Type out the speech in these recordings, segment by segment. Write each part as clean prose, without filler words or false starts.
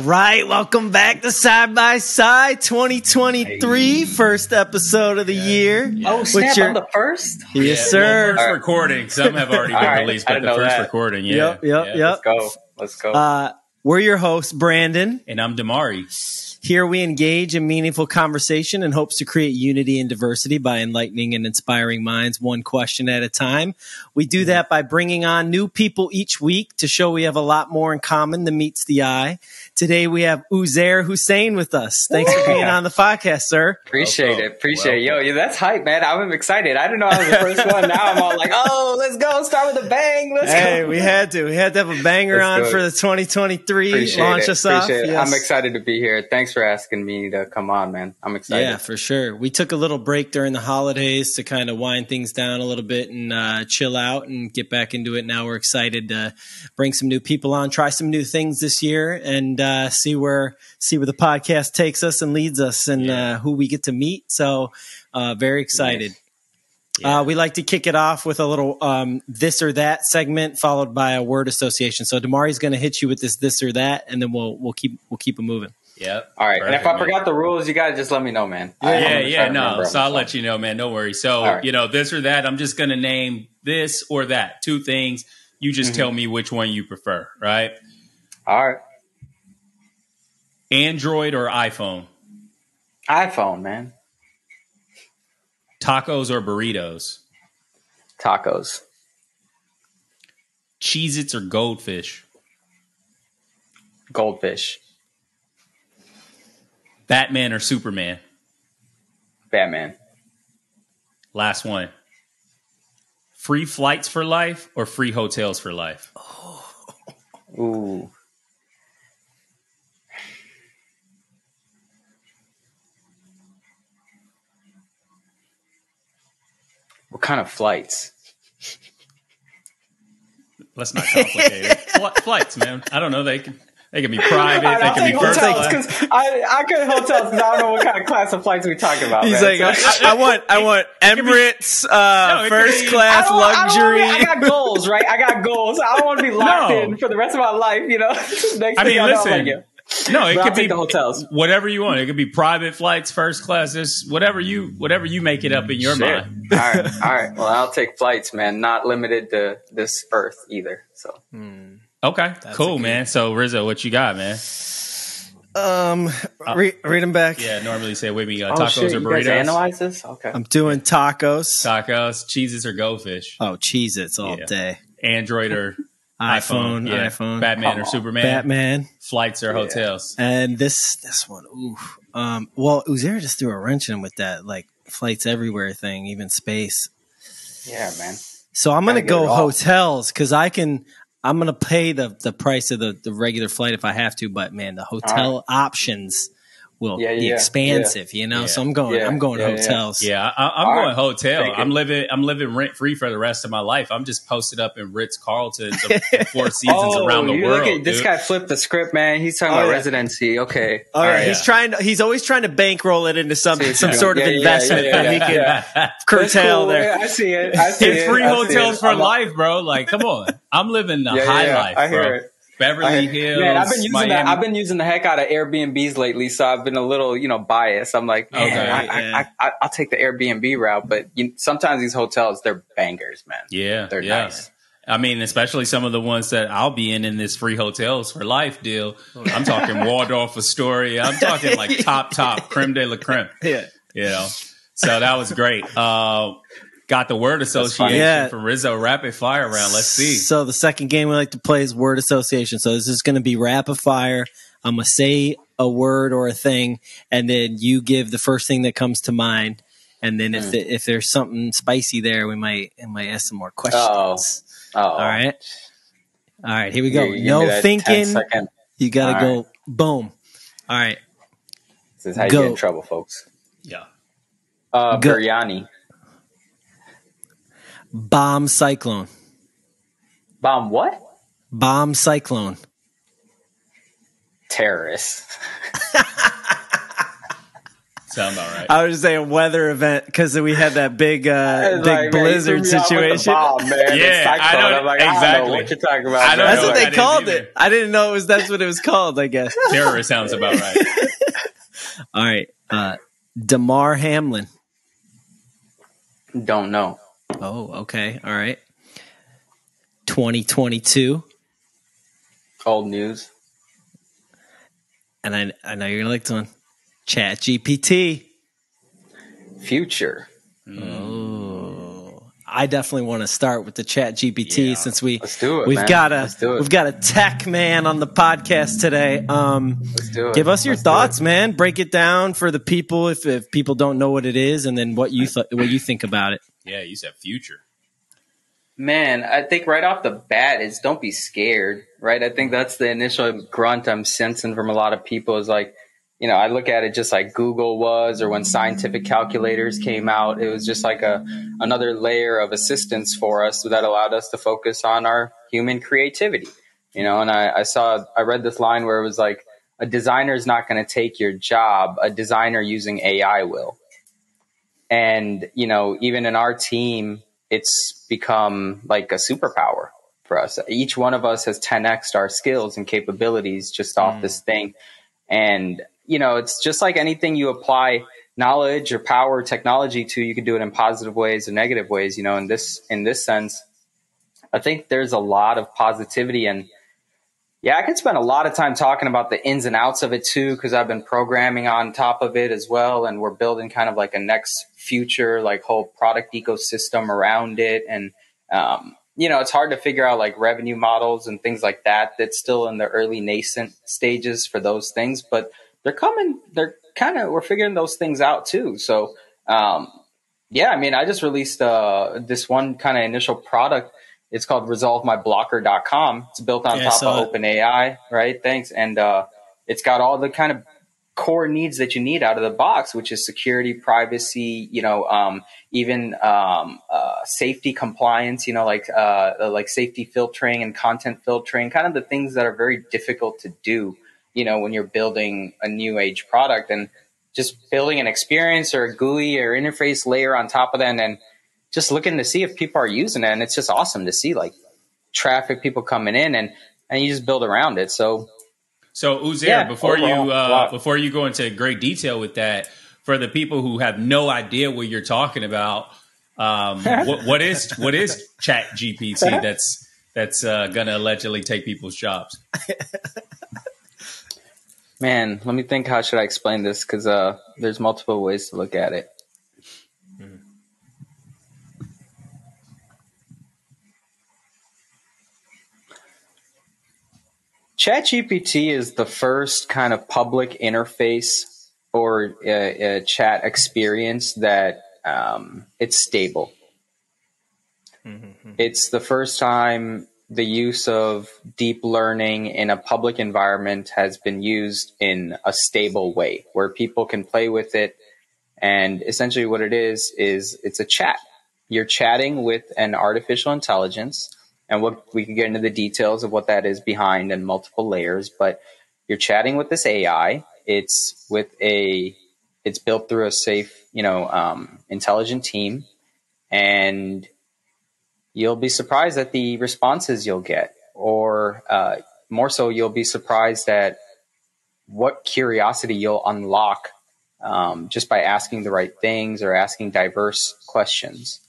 right, welcome back to Side by Side 2023, first episode of the year. Oh, snap, I'm the first? Yes, sir. Well, first recording. Some have already been released, but the first recording, Yep. Let's go. We're your hosts, Brandon. And I'm Dimari. Here we engage in meaningful conversation in hopes to create unity and diversity by enlightening and inspiring minds one question at a time. We do that by bringing on new people each week to show we have a lot more in common than meets the eye. Today we have Uzair Hussain with us. Thanks for being on the podcast, sir. Appreciate it. Yo, that's hype, man. I'm excited. I didn't know I was the first one. Now I'm all like, oh, let's go. Start with a bang. Let's go. We had to have a banger on for the 2023. Launch us off. Yes. I'm excited to be here. Thanks for asking me to come on, man. I'm excited. Yeah, for sure. We took a little break during the holidays to kind of wind things down a little bit and chill out and get back into it. Now we're excited to bring some new people on, try some new things this year, and see where the podcast takes us and leads us, and who we get to meet. So very excited. Nice. Yeah. We like to kick it off with a little this or that segment, followed by a word association. So Dimari's going to hit you with this or that, and then we'll keep it moving. Yep. All right. Perfect, and if I forgot the rules, you guys just let me know, man. No. So I'll let you know, man. No worries. So, this or that, I'm just going to name this or that, two things. You just tell me which one you prefer, right? All right. Android or iPhone? iPhone, man. Tacos or burritos? Tacos. Cheez-Its or goldfish? Goldfish. Batman or Superman? Batman. Last one. Free flights for life or free hotels for life? Ooh. What kind of flights? Let's not complicate it. Flights, man. I don't know. They can be private. They can be first class. I could hotels because I don't know what kind of class of flights we're talking about. He's man. like, I want Emirates, first class luxury. I got goals, right? I don't want to be locked in for the rest of my life. You know. Listen. No, it could be the hotels. Whatever you want. It could be private flights, first class, whatever you make it up in your mind. All right. Well, I'll take flights, man. Not limited to this earth either. So. Okay, cool, man. So Rizzo, what you got, man? Read them back. Yeah, normally say with me tacos or burritos. You guys analyze this? Okay. I'm doing tacos. Cheez-Its or goldfish. Oh, Cheez-Its all day. Android or iPhone. Batman or Superman. Batman. Flights or hotels. And this one. Ooh. Well, Uzair just threw a wrench in with that, like flights everywhere thing, even space. Yeah, man. So I'm gonna go hotels because I'm gonna pay the price of the regular flight if I have to, but man, the hotel options will be expansive, you know. So I'm going hotels. Yeah, I'm going hotel. I'm living rent free for the rest of my life. I'm just posted up in Ritz Carltons, Four Seasons around the world. Look at this guy flipped the script, man. He's talking about residency. Okay, all right. He's always trying to bankroll it into some sort of investment that he can curtail there. I see it. It's free hotels for life, bro. Like, come on. I'm living the high life, bro. I hear it. Beverly Hills, man, Miami. I've been using the heck out of Airbnbs lately, so I've been a little, biased. I'm like, I'll take the Airbnb route, but sometimes these hotels, they're bangers, man. Yeah, they're nice. I mean, especially some of the ones that I'll be in this free hotels for life deal. I'm talking Waldorf Astoria. I'm talking like top creme de la creme. Yeah, So that was great. Got the word association from Rizzo rapid fire round. Let's see. So the second game we like to play is word association. So this is going to be rapid fire. I'm going to say a word or a thing, and then you give the first thing that comes to mind. And then if there's something spicy there, we might ask some more questions. All right. Here we go. No thinking. You got to go. Boom. All right. This is how you get in trouble, folks. Yeah. Biryani. Bomb cyclone. Bomb what? Bomb cyclone. Terrorist. Sound about right. I was just saying weather event because we had that big blizzard situation. Yeah, I don't know exactly what you're talking about. That's what they called it. I didn't know that's what it was called, I guess. Terrorist sounds about right. All right. Damar Hamlin. Don't know. Oh, okay. All right. 2022. Old news. And I know you're going to like this one. ChatGPT. Future. Oh. I definitely want to start with the ChatGPT since Let's do it, we've got a tech man on the podcast today. Let's do it. Give us your thoughts, man. Break it down for the people if people don't know what it is, and then what you think about it. Yeah, you said future. Man, I think right off the bat is don't be scared, right? I think that's the initial grunt I'm sensing from a lot of people is like, I look at it just like Google was, or when scientific calculators came out, it was just like another layer of assistance for us that allowed us to focus on our human creativity, and I read this line where it was like, a designer is not going to take your job. A designer using AI will. And, even in our team, it's become like a superpower for us. Each one of us has 10x'd our skills and capabilities just off this thing. And, it's just like anything you apply knowledge or power or technology to, you can do it in positive ways or negative ways. In this sense, I think there's a lot of positivity. And yeah, I could spend a lot of time talking about the ins and outs of it too, because I've been programming on top of it as well. And we're building kind of like a next future, like whole product ecosystem around it. And, it's hard to figure out like revenue models and things like that. That's still in the early nascent stages for those things, but they're coming. We're figuring those things out too. So, I just released this one kind of initial product. It's called resolvemyblocker.com. It's built on top of OpenAI, right? Thanks. And it's got all the kind of core needs that you need out of the box, which is security, privacy, even safety compliance, like safety filtering and content filtering, kind of the things that are very difficult to do, when you're building a new age product, and just building an experience or a GUI or interface layer on top of that, and then just looking to see if people are using it. And it's just awesome to see like traffic, people coming in, and you just build around it. So Uzair, before you go into great detail with that, for the people who have no idea what you're talking about, what is ChatGPT that's going to allegedly take people's jobs? Man, let me think. How should I explain this? Because there's multiple ways to look at it. ChatGPT is the first kind of public interface or a chat experience that it's stable. Mm-hmm. It's the first time the use of deep learning in a public environment has been used in a stable way where people can play with it. And essentially what it is it's a chat. You're chatting with an artificial intelligence. And we can get into the details of what that is behind and multiple layers, but you're chatting with this AI. It's built through a safe, intelligent team, and you'll be surprised at the responses you'll get, or more so, you'll be surprised at what curiosity you'll unlock just by asking the right things or asking diverse questions.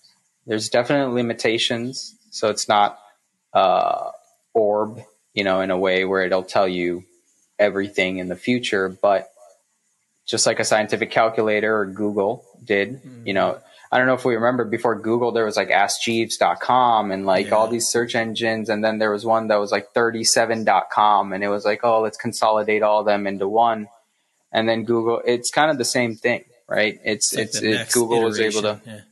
There's definitely limitations, so it's not orb, in a way where it'll tell you everything in the future, but just like a scientific calculator or Google did, I don't know if we remember before Google, there was like AskJeeves.com and all these search engines. And then there was one that was like 37.com, and it was like, oh, let's consolidate all of them into one. And then Google, it's kind of the same thing, right? It's Google was able to,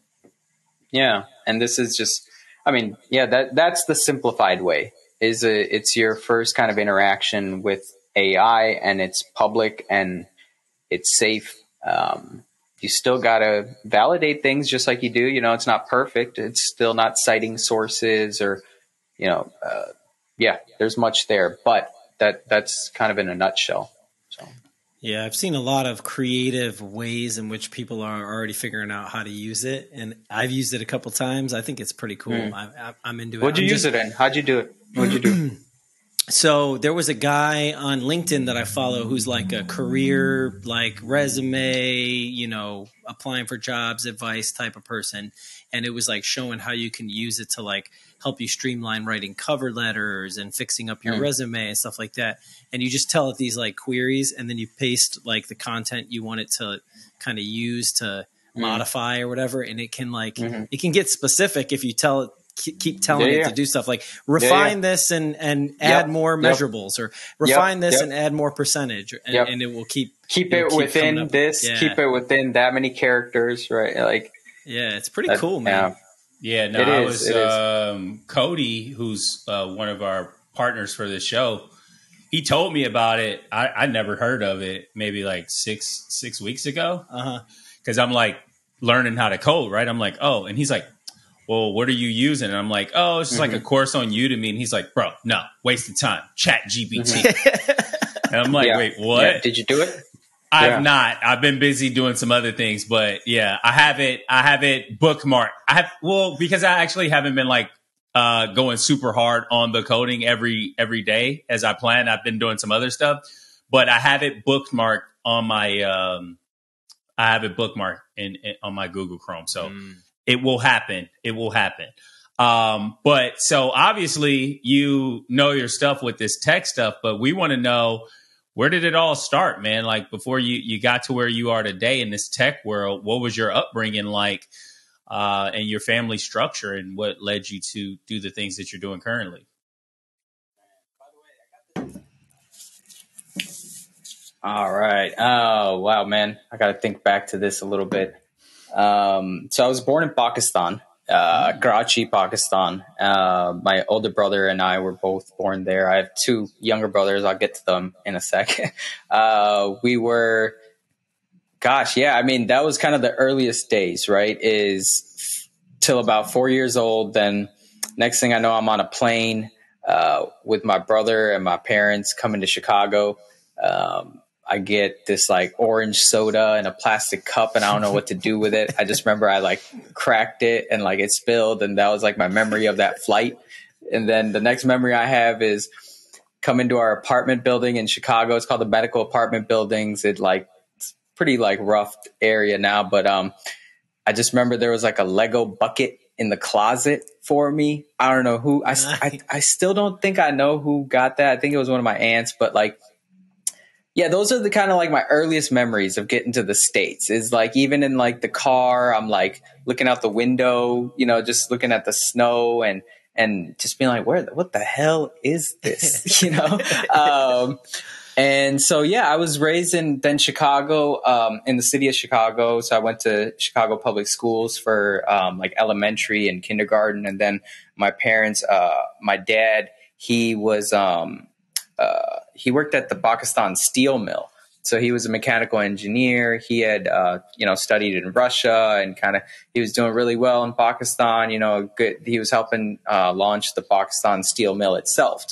and this is just, that's the simplified way. It's your first kind of interaction with AI, and it's public and it's safe. You still got to validate things just like you do. It's not perfect. It's still not citing sources or, there's much there, but that's kind of in a nutshell. So. Yeah, I've seen a lot of creative ways in which people are already figuring out how to use it, and I've used it a couple times. I think it's pretty cool. I'm into it. What'd you use it in? How'd you do it? What'd you do? So there was a guy on LinkedIn that I follow who's like a career, like resume, applying for jobs, advice type of person. And it was like showing how you can use it to like help you streamline writing cover letters and fixing up your resume and stuff like that. And you just tell it these like queries, and then you paste like the content you want it to kind of use to modify or whatever. And it can like, it can get specific if you tell it, keep telling it to do stuff like refine this and add more measurables, or refine this and add more percentage, and it will keep it within this, keep it within that many characters, right? Like, it's pretty cool, man. I was Cody, who's one of our partners for this show. He told me about it. I never heard of it. Maybe like six weeks ago, because I'm like learning how to code, right? I'm like, oh, and he's like, well, what are you using? And I'm like, oh, it's just like a course on Udemy. And he's like, bro, no, waste of time. ChatGPT. And I'm like, wait, what? Yeah. Did you do it? I've not. I've been busy doing some other things, but I have it bookmarked. Because I actually haven't been like going super hard on the coding every day as I planned. I've been doing some other stuff, but I have it bookmarked on my on my Google Chrome. So it will happen. It will happen. But so obviously you know your stuff with this tech stuff, but we want to know, where did it all start, man? Like before you got to where you are today in this tech world, what was your upbringing like, and your family structure, and what led you to do the things that you're doing currently? All right. Oh, wow, man. I got to think back to this a little bit. So I was born in Pakistan, Karachi, Pakistan. My older brother and I were both born there. I have two younger brothers. I'll get to them in a sec. We were, that was kind of the earliest days, right? Is till about 4 years old. Then next thing I know, I'm on a plane, with my brother and my parents coming to Chicago. I get this like orange soda in a plastic cup, and I don't know what to do with it. I just remember I like cracked it and like it spilled, and that was like my memory of that flight. And then the next memory I have is coming to our apartment building in Chicago. It's called the Medical Apartment Buildings. It's pretty like rough area now, but I just remember there was like a Lego bucket in the closet for me. I don't know who. I still don't think I know who got that. I think it was one of my aunts, but like, yeah, those are the kind of like my earliest memories of getting to the States. Is like even in like the car, I'm like looking out the window, just looking at the snow and just being like, what the hell is this? And so, I was raised in then Chicago, in the city of Chicago. So I went to Chicago public schools for like elementary and kindergarten. And then my parents, my dad, he was he worked at the Pakistan steel mill. So he was a mechanical engineer. He had, studied in Russia and he was doing really well in Pakistan. He was helping launch the Pakistan steel mill itself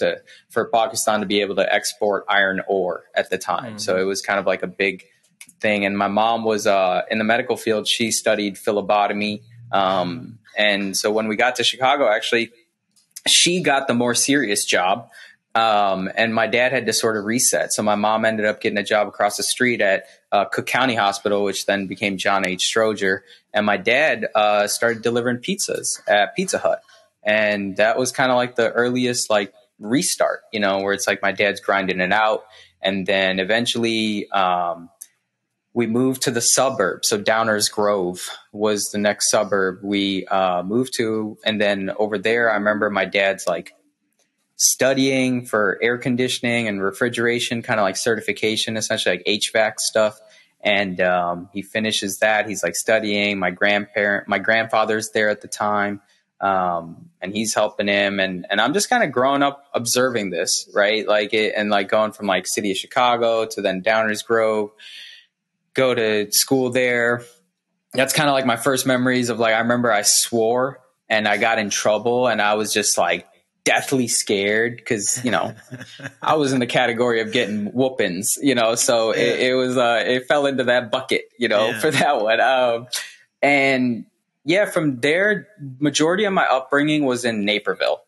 for Pakistan to be able to export iron ore at the time. Mm-hmm. So it was kind of like a big thing. And my mom was in the medical field. She studied phlebotomy. And so when we got to Chicago, actually, she got the more serious job. And my dad had to sort of reset. So my mom ended up getting a job across the street at Cook County Hospital, which then became John H. Stroger. And my dad started delivering pizzas at Pizza Hut. And that was kind of like the earliest like restart, where it's like my dad's grinding it out. And then eventually we moved to the suburbs. So Downers Grove was the next suburb we moved to. And then over there, I remember my dad's like studying for air conditioning and refrigeration, kind of like certification, essentially like HVAC stuff. And he finishes that. He's like studying. My grandfather's there at the time, and he's helping him. And I'm just kind of growing up observing this, right? Like it, and like going from like city of Chicago to then Downers Grove, go to school there. That's kind of like my first memories of like, I remember I swore and I got in trouble, and I was just like deathly scared because, you know, I was in the category of getting whoopings, you know, so it was, it fell into that bucket, you know, for that one. And yeah, from there, majority of my upbringing was in Naperville.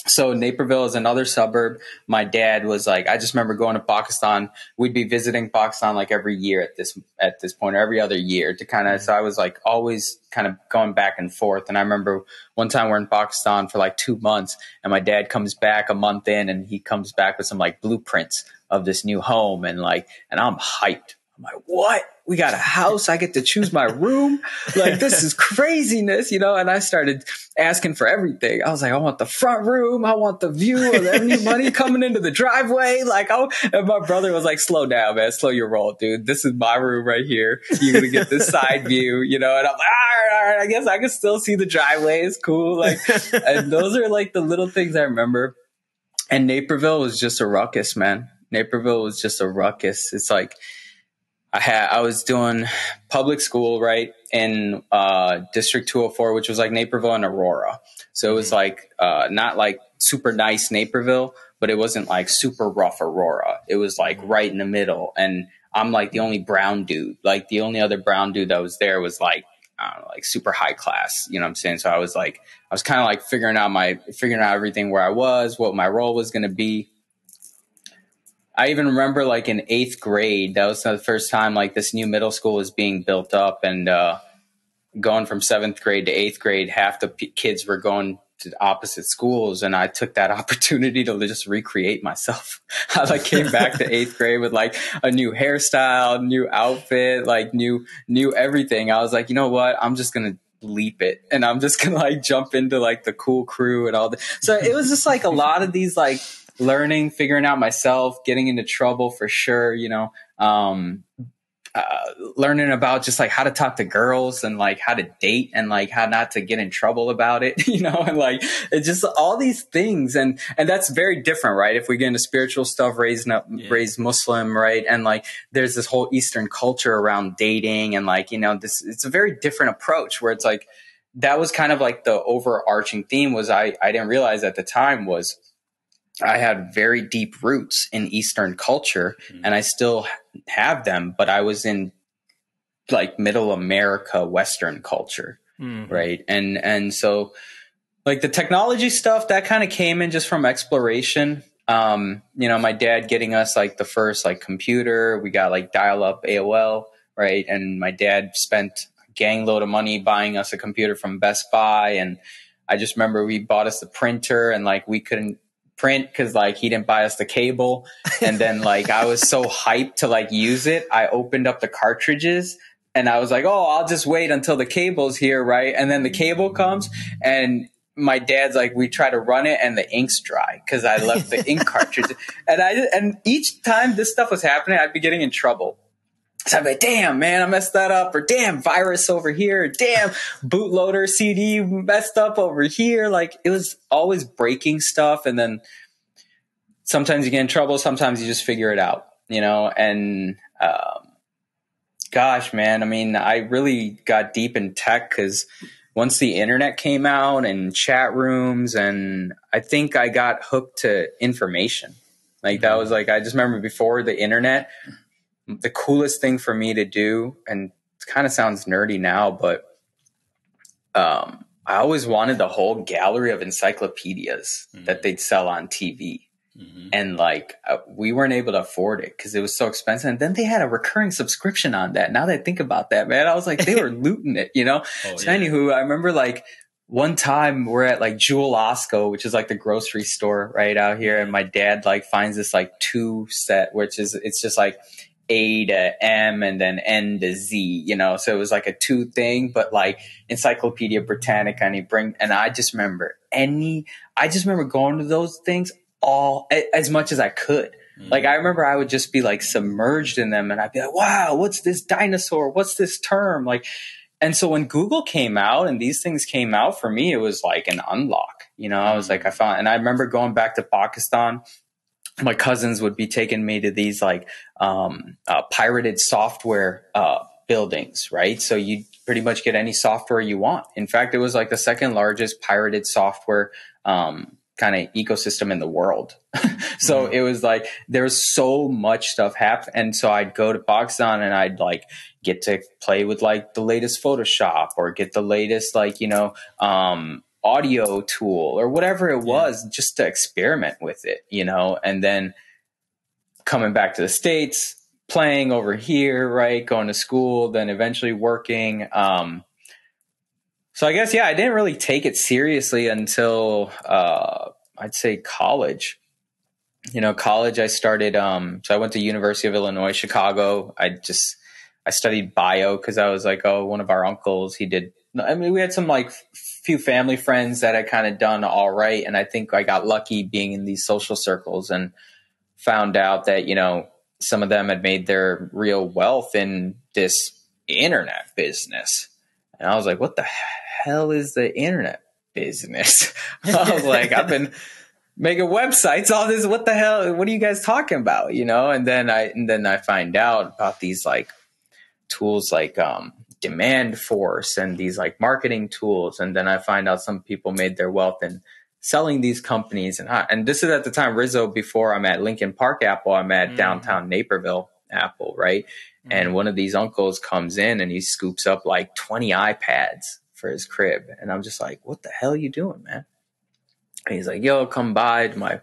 So Naperville is another suburb. My dad was like, I just remember going to Pakistan. We'd be visiting Pakistan like every year at this point, or every other year to kind of, so I was like always kind of going back and forth. And I remember one time we're in Pakistan for like 2 months and my dad comes back a month in and he comes back with some like blueprints of this new home. And I'm hyped. I'm like, what? We got a house. I get to choose my room. Like, this is craziness, you know? And I started asking for everything. I was like, I want the front room. I want the view of any money coming into the driveway. And my brother was like, slow down, man. Slow your roll, dude. This is my room right here. You're going to get this side view, you know? And I'm like, all right. I guess I can still see the driveway. It's cool. Like, and those are like the little things I remember. And Naperville was just a ruckus, man. Naperville was just a ruckus. It's like, I was doing public school, right, in District 204, which was like Naperville and Aurora. So it was like not like super nice Naperville, but it wasn't like super rough Aurora. It was like right in the middle. And I'm like the only brown dude. Like the only other brown dude that was there was like, I don't know, like super high class. You know what I'm saying? So I was kind of like figuring out everything where I was, what my role was going to be. I even remember like in 8th grade, that was the first time like this new middle school was being built up, and going from 7th grade to 8th grade, half the kids were going to opposite schools. And I took that opportunity to just recreate myself. I like came back to 8th grade with like a new hairstyle, new outfit, like new everything. I was like, you know what? I'm just going to leap it. And I'm just going to like jump into like the cool crew and all that. So it was just like a lot of these like learning, figuring out myself, getting into trouble for sure, you know, learning about just like how to talk to girls and like how to date and like how not to get in trouble about it, you know, and like it's just all these things. And that's very different, right? If we get into spiritual stuff, raised Muslim, right? And like there's this whole Eastern culture around dating and like, you know, it's a very different approach where it's like, that was kind of like the overarching theme was I didn't realize at the time was I had very deep roots in Eastern culture, and I still have them, but I was in like middle America, Western culture. Right. And so like the technology stuff that kind of came in just from exploration. You know, my dad getting us like the first like computer, we got like dial up AOL. Right. And my dad spent a gang load of money buying us a computer from Best Buy. And I just remember we bought us the printer and like we couldn't print because like he didn't buy us the cable. And then like I was so hyped to like use it, I opened up the cartridges and I was like, oh, I'll just wait until the cable's here, right? And then the cable comes and my dad's like, we try to run it and the ink's dry because I left the ink cartridge. And each time this stuff was happening, I'd be getting in trouble. So I'd be like, damn, man, I messed that up. Or damn, virus over here. Or, damn, bootloader CD messed up over here. Like it was always breaking stuff. And then sometimes you get in trouble. Sometimes you just figure it out, you know? And gosh, man, I mean, I really got deep in tech because once the internet came out and chat rooms, and I think I got hooked to information. Like that was like, I just remember before the internet, the coolest thing for me to do, and it kind of sounds nerdy now, but I always wanted the whole gallery of encyclopedias that they'd sell on TV. And like we weren't able to afford it because it was so expensive. And then they had a recurring subscription on that. Now that I think about that, man, I was like, they were looting it, you know? Anywho, I remember like one time we're at like Jewel Osco, which is like the grocery store right out here. And my dad like finds this like 2 set, which is, it's just like A to M and then N to Z, you know? So it was like a 2 thing, but like Encyclopedia Britannica, and I just remember going to those things all as much as I could. Like I remember I would just be like submerged in them and I'd be like, wow, what's this dinosaur? What's this term? Like, and so when Google came out and these things came out for me, it was like an unlock, you know, I was like, and I remember going back to Pakistan. My cousins would be taking me to these like pirated software buildings, right? So you pretty much get any software you want. In fact, it was like the second largest pirated software kind kind of ecosystem in the world. So it was like, there was so much stuff happen. And so I'd go to Pakistan and I'd like get to play with like the latest Photoshop or get the latest, like, audio tool or whatever it was, just to experiment with it, and then coming back to the States, playing over here, right, going to school, then eventually working. So I guess, I didn't really take it seriously until I'd say college. College, I started, so I went to University of Illinois, Chicago. I studied bio because I was like, oh, one of our uncles, we had some like few family friends that had kind of done all right. And I think I got lucky being in these social circles and found out that, some of them had made their real wealth in this internet business. And I was like, what the hell is the internet business? I was like, I've been making websites, all this, what the hell, what are you guys talking about? And then I find out about these like tools like Demand Force and these like marketing tools. And then I find out some people made their wealth in selling these companies. And this is at the time, Rizzo, before I'm at Lincoln Park Apple, I'm at downtown Naperville Apple, right? And one of these uncles comes in and he scoops up like 20 iPads for his crib. And I'm just like, what the hell are you doing, man? And he's like, yo, come by to my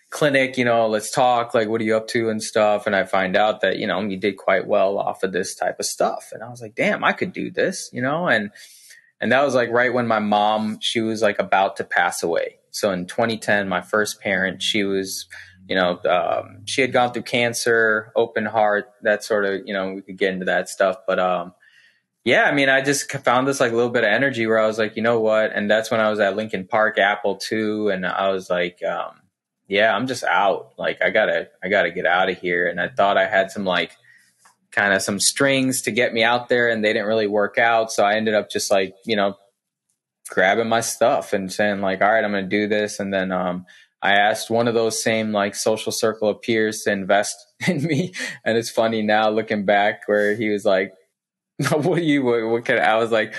clinic, let's talk. Like, what are you up to and stuff? And I find out that, he did quite well off of this type of stuff. And I was like, damn, I could do this, and that was like right when my mom, she was like about to pass away. So in 2010, my first parent, she was, she had gone through cancer, open heart, that sort of, we could get into that stuff. But, I just found this like little bit of energy where I was like, you know what? And that's when I was at Lincoln Park Apple too. And I was like, I'm just out. Like, I gotta get out of here. And I thought I had some like kind of some strings to get me out there, and they didn't really work out. So I ended up just like, grabbing my stuff and saying like, all right, I'm going to do this. And then, I asked one of those same like social circle of peers to invest in me. And it's funny now looking back where he was like, what can I was like,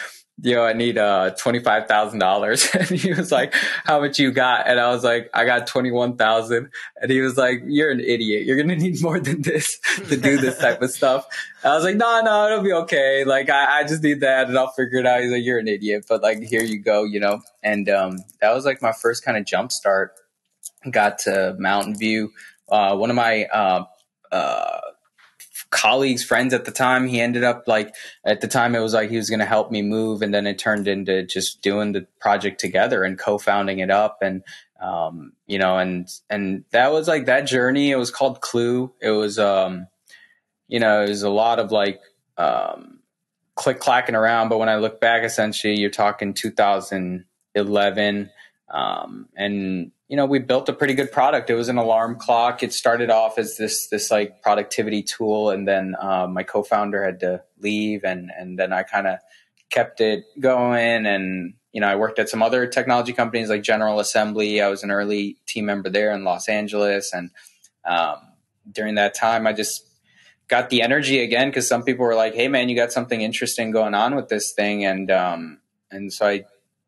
I need $25,000. And he was like, how much you got? And I was like, I got 21,000. And he was like, you're an idiot. You're going to need more than this to do this type of stuff. And I was like, no, it'll be okay. Like, I just need that and I'll figure it out. He's like, you're an idiot, but like, here you go, And, that was like my first kind of jump start. Got to Mountain View. One of my, colleagues, friends at the time, he ended up like, at the time it was like he was going to help me move, and then it turned into just doing the project together and co-founding it up. And and that was like that journey. It was called Cleu. It was it was a lot of like click clacking around, but when I look back, essentially you're talking 2011, and we built a pretty good product. It was an alarm clock. It started off as this like productivity tool. And then, my co-founder had to leave, and then I kind of kept it going. And, I worked at some other technology companies like General Assembly. I was an early team member there in Los Angeles. And, during that time, I just got the energy again, because some people were like, hey man, you got something interesting going on with this thing. And so I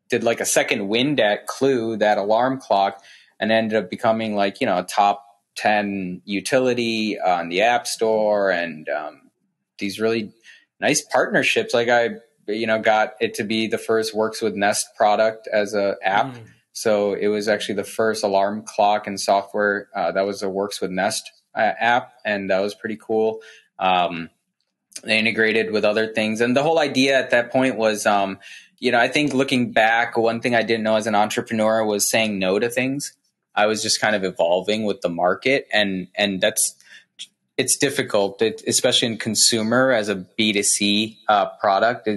did like a second wind at Cleu, that alarm clock, and ended up becoming like, a top 10 utility on the App Store, and these really nice partnerships. Like I, got it to be the first Works with Nest product as a app. So it was actually the first alarm clock and software that was a Works with Nest app, and that was pretty cool. They integrated with other things, and the whole idea at that point was, I think looking back, one thing I didn't know as an entrepreneur was saying no to things. I was just kind of evolving with the market, and it's difficult, especially in consumer as a B2C product.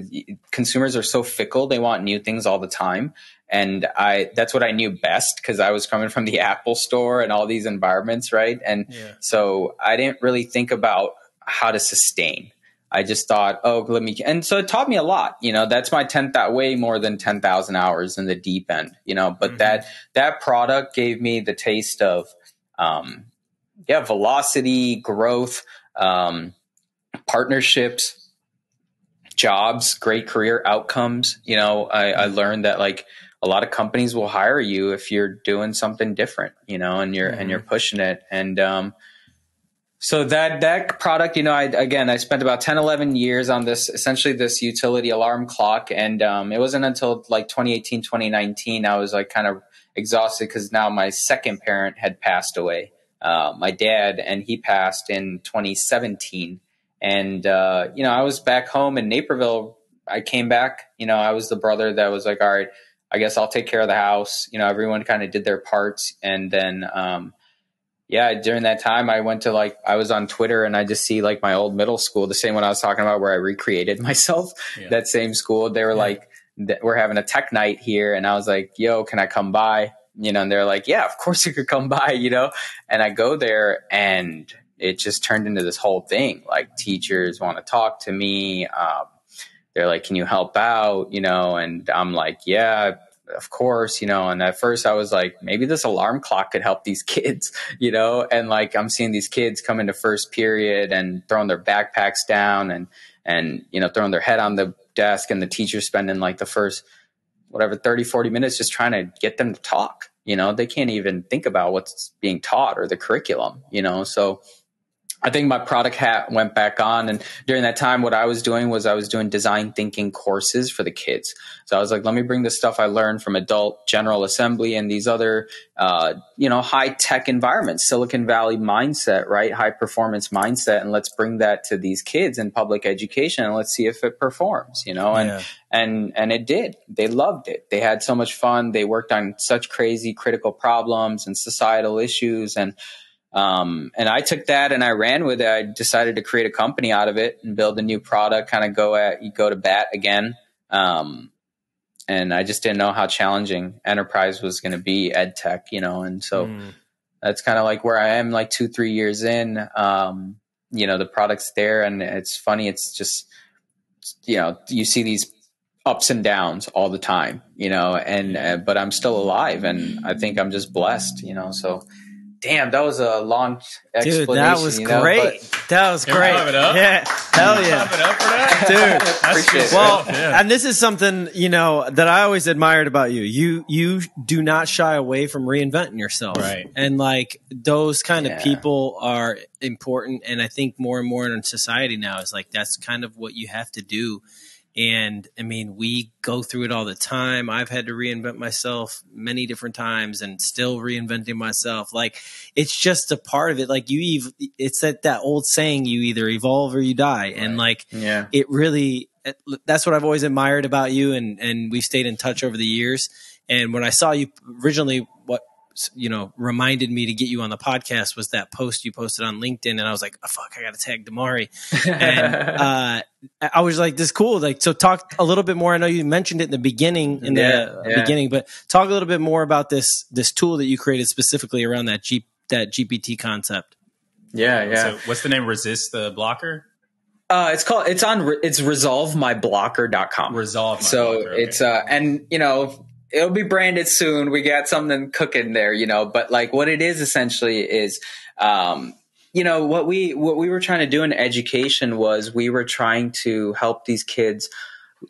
Consumers are so fickle; they want new things all the time, and that's what I knew best, because I was coming from the Apple Store and all these environments, right? And so I didn't really think about how to sustain. I just thought, and so it taught me a lot, that's my way more than 10,000 hours in the deep end, but that product gave me the taste of, velocity, growth, partnerships, jobs, great career outcomes. I learned that like a lot of companies will hire you if you're doing something different, you know, and you're pushing it. And, so that product, you know, I spent about 10, 11 years on essentially this utility alarm clock. And it wasn't until like 2018, 2019, I was like kind of exhausted because now my second parent had passed away, my dad, and he passed in 2017. And, you know, I was back home in Naperville. I came back, you know, I was the brother that was like, all right, I guess I'll take care of the house. You know, everyone kind of did their parts. And then, yeah, during that time, I was on Twitter and I just see like my old middle school, the same one I was talking about where I recreated myself, that same school. They were like, we're having a tech night here. And I was like, yo, can I come by? You know, and they're like, yeah, of course you could come by, you know? And I go there and it just turned into this whole thing. Like teachers want to talk to me. They're like, can you help out? You know? And I'm like, yeah, of course, you know. And at first I was like, maybe this alarm clock could help these kids, you know. And like I'm seeing these kids come into first period and throwing their backpacks down and you know, throwing their head on the desk, and the teacher spending like the first 30, 40 minutes just trying to get them to talk. You know, they can't even think about what's being taught or the curriculum, you know. So I think my product hat went back on. And during that time, what I was doing was I was doing design thinking courses for the kids. So I was like, let me bring the stuff I learned from adult General Assembly and these other, you know, high tech environments, Silicon Valley mindset, right? High performance mindset. And let's bring that to these kids in public education and let's see if it performs, you know, and it did. They loved it. They had so much fun. They worked on such crazy critical problems and societal issues. And I took that and I ran with it. I decided to create a company out of it and build a new product, kind of go to bat again. And I just didn't know how challenging enterprise was going to be, ed tech, you know? And so that's kind of like where I am, like 2-3 years in. You know, the product's there, and it's funny. It's just, you know, you see these ups and downs all the time, you know, and, but I'm still alive, and I think I'm just blessed, you know, so. Damn, that was a long explanation. Dude, that was great. That was great. Yeah, hell yeah. Clap it up for that. Dude, Appreciate it. well, and this is something, you know, that I always admired about you. You do not shy away from reinventing yourself. Right. And like those kind of people are important. And I think more and more in society now is like, that's kind of what you have to do. And I mean, we go through it all the time. I've had to reinvent myself many different times and still reinventing myself. Like, it's just a part of it. Like it's that old saying, you either evolve or you die. Right. And like, it really, that's what I've always admired about you. And we've stayed in touch over the years. And when I saw you originally, what, you know, reminded me to get you on the podcast was that post you posted on LinkedIn. And I was like, oh, fuck, I got to tag Dimari. And I was like, this is cool. Like, so talk a little bit more. I know you mentioned it in the beginning, beginning, but talk a little bit more about this tool that you created specifically around that GPT concept. Yeah. So what's the name? Resist the blocker? It's resolvemyblocker.com. Resolve. So blocker, okay. It's, and you know, it'll be branded soon. We got something cooking there, you know, but like what it is essentially is, you know, what we were trying to do in education was we were trying to help these kids,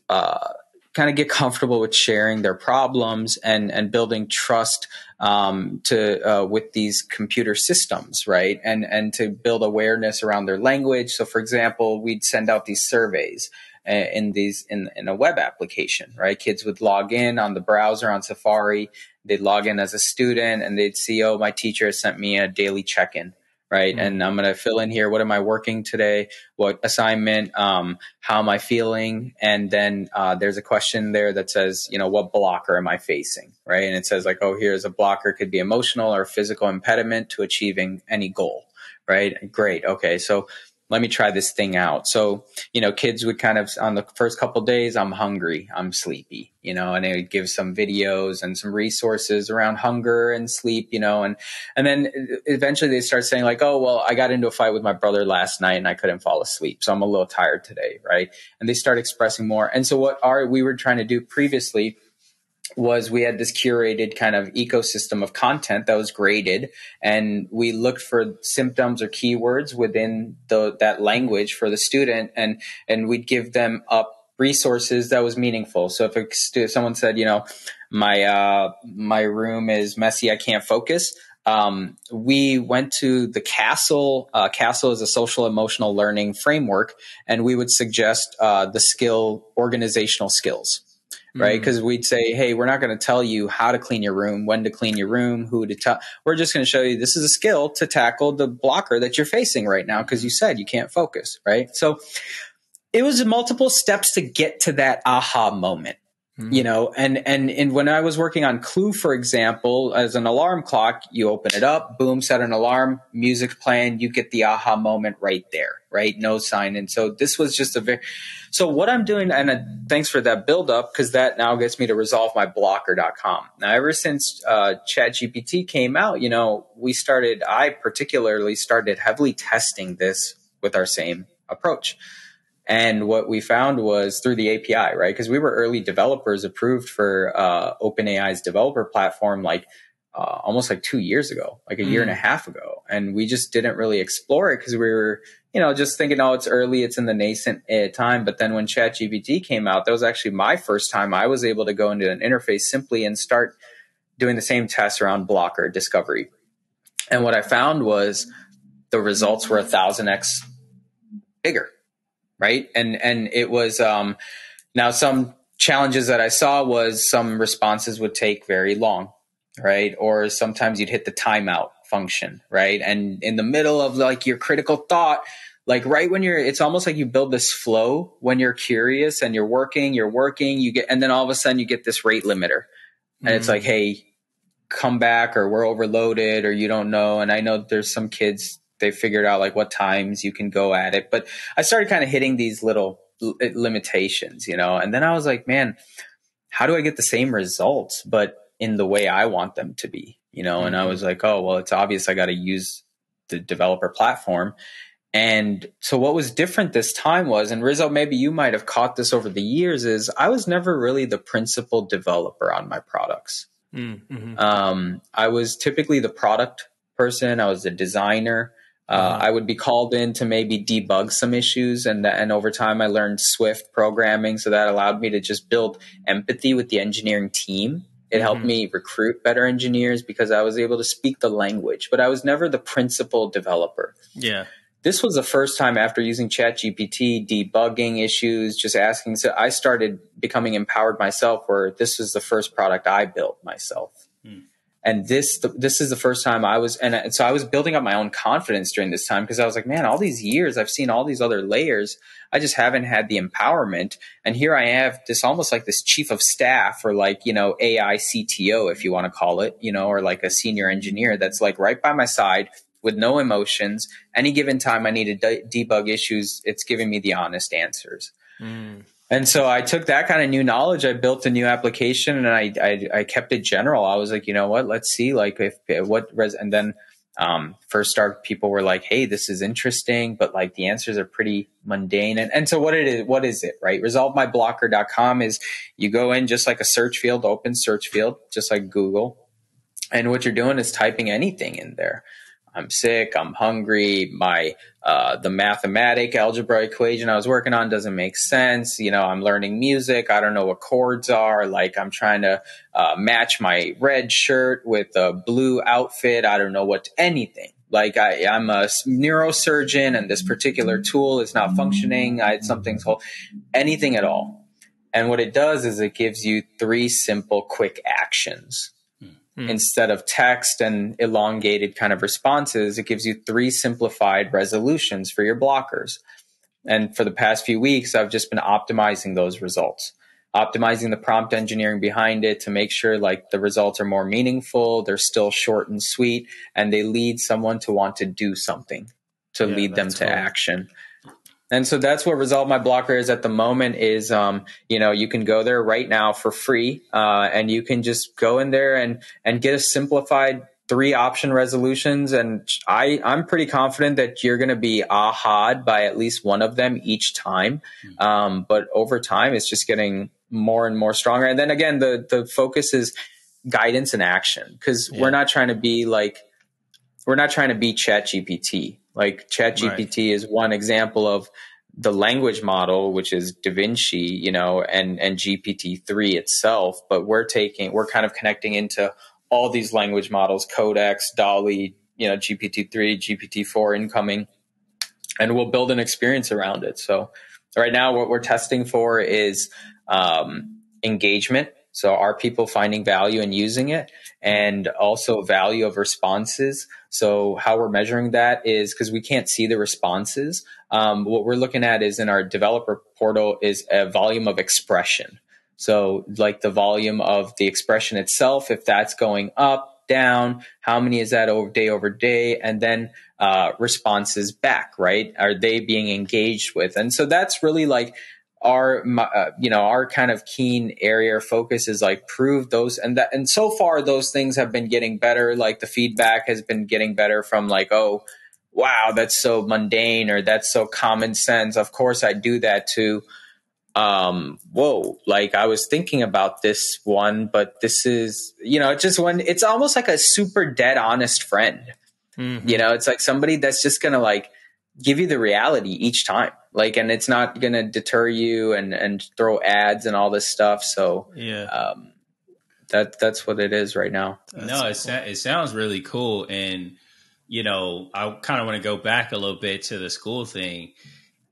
kind of get comfortable with sharing their problems and building trust, with these computer systems, right? And to build awareness around their language. So for example, we'd send out these surveys in a web application, right? Kids would log in on the browser on Safari. They'd log in as a student and they'd see, oh, my teacher has sent me a daily check-in, right? Mm-hmm. And I'm going to fill in here. What am I working today? What assignment? How am I feeling? And then there's a question there that says, you know, what blocker am I facing, right? And it says like, oh, here's a blocker. It could be emotional or physical impediment to achieving any goal, right? Great. Okay. So let me try this thing out. So, you know, kids would kind of, on the first couple of days, I'm hungry, I'm sleepy, you know, and they would give some videos and some resources around hunger and sleep, you know, and then eventually they start saying like, oh, well, I got into a fight with my brother last night and I couldn't fall asleep. So I'm a little tired today. Right. And they start expressing more. And so what we were trying to do previously was we had this curated kind of ecosystem of content that was graded, and we looked for symptoms or keywords within that language for the student, and we'd give them up resources that was meaningful. So if someone said, you know, my room is messy, I can't focus. We went to the Castle. Castle is a social emotional learning framework, and we would suggest the skill organizational skills. Right. Because we'd say, hey, we're not going to tell you how to clean your room, when to clean your room, who to tell. We're just going to show you this is a skill to tackle the blocker that you're facing right now because you said you can't focus. Right. So it was multiple steps to get to that aha moment. You know, and when I was working on Cleu, for example, as an alarm clock, you open it up, boom, set an alarm, music's playing, you get the aha moment right there, right? No sign. And so this was just so what I'm doing, and thanks for that build up, because that now gets me to resolvemyblocker.com. Now, ever since ChatGPT came out, you know, I particularly started heavily testing this with our same approach. And what we found was through the API, right? Because we were early developers approved for OpenAI's developer platform, almost 2 years ago, a year and a half ago. And we just didn't really explore it because we were, just thinking, oh, it's early, it's in the nascent time. But then when ChatGPT came out, that was actually my first time I was able to go into an interface simply and start doing the same tests around blocker discovery. And what I found was the results were 1,000x bigger. Right. And it was, now some challenges that I saw was some responses would take very long. Right. Or sometimes you'd hit the timeout function. Right. And in the middle of your critical thought, right when it's almost like you build this flow when you're curious and you're working, and then all of a sudden you get this rate limiter and it's like, hey, come back, or we're overloaded, or you don't know. And I know there's some kids, they figured out what times you can go at it. But I started kind of hitting these little limitations, and then I was like, man, how do I get the same results, but in the way I want them to be, and I was like, oh, well, it's obvious I got to use the developer platform. And so what was different this time was, and Rizzo, maybe you might have caught this over the years, is I was never really the principal developer on my products. I was typically the product person. I was the designer. I would be called in to maybe debug some issues. And over time, I learned Swift programming. So that allowed me to just build empathy with the engineering team. It helped me recruit better engineers because I was able to speak the language. But I was never the principal developer. Yeah. This was the first time after using ChatGPT, debugging issues, just asking. So I started becoming empowered myself, where this was the first product I built myself. And this is the first time I was, and so I was building up my own confidence during this time, because I was like, man, all these years I've seen all these other layers. I just haven't had the empowerment. And here I have this almost like this chief of staff, or AI CTO, if you want to call it, or a senior engineer that's right by my side with no emotions. Any given time I need to debug issues, it's giving me the honest answers. And so I took that kind of new knowledge. I built a new application, and I kept it general. I was like, you know what? Let's see, and then first start, people were like, hey, this is interesting, but the answers are pretty mundane. And so what is it, right? ResolveMyBlocker.com is, you go in just like a search field, open search field, just like Google. And what you're doing is typing anything in there. I'm sick, I'm hungry, the mathematic algebra equation I was working on doesn't make sense. I'm learning music, I don't know what chords are. I'm trying to match my red shirt with a blue outfit. I don't know anything. I'm a neurosurgeon, and this particular tool is not functioning. Anything at all. And what it does is it gives you 3 simple, quick actions. Instead of text and elongated kind of responses, it gives you 3 simplified resolutions for your blockers. And for the past few weeks, I've just been optimizing those results, optimizing the prompt engineering behind it to make sure the results are more meaningful. They're still short and sweet, and they lead someone to want to do something, to lead them to action. And so that's what Resolve My Blocker is at the moment is, you can go there right now for free, and you can just go in there and get a simplified 3 option resolutions. And I'm pretty confident that you're going to be aha'd by at least one of them each time. But over time, it's just getting more and more stronger. And then again, the focus is guidance and action, because we're not trying to be ChatGPT. ChatGPT is one example of the language model, which is Da Vinci, you know, and GPT-3 itself, but we're kind of connecting into all these language models, Codex, DALL-E, you know, GPT-3, GPT-4 incoming, and we'll build an experience around it. So right now what we're testing for is engagement. So are people finding value in using it, and also value of responses? So how we're measuring that is, because we can't see the responses, what we're looking at is in our developer portal is a volume of expression. So like the volume of the expression itself, if that's going up, down, how many is that over day? And then responses back, right? Are they being engaged with? And so that's really like our kind of keen area of focus is like prove those, and so far those things have been getting better. Like the feedback has been getting better from like, oh wow, that's so mundane, or that's so common sense, of course I do that too. Whoa, like I was thinking about this one, but this is, you know, it's almost like a super dead honest friend. You know, it's like somebody that's just gonna like give you the reality each time, like, and it's not gonna deter you and throw ads and all this stuff. So that's what it is right now. It sounds really cool. And you know, I kind of want to go back a little bit to the school thing,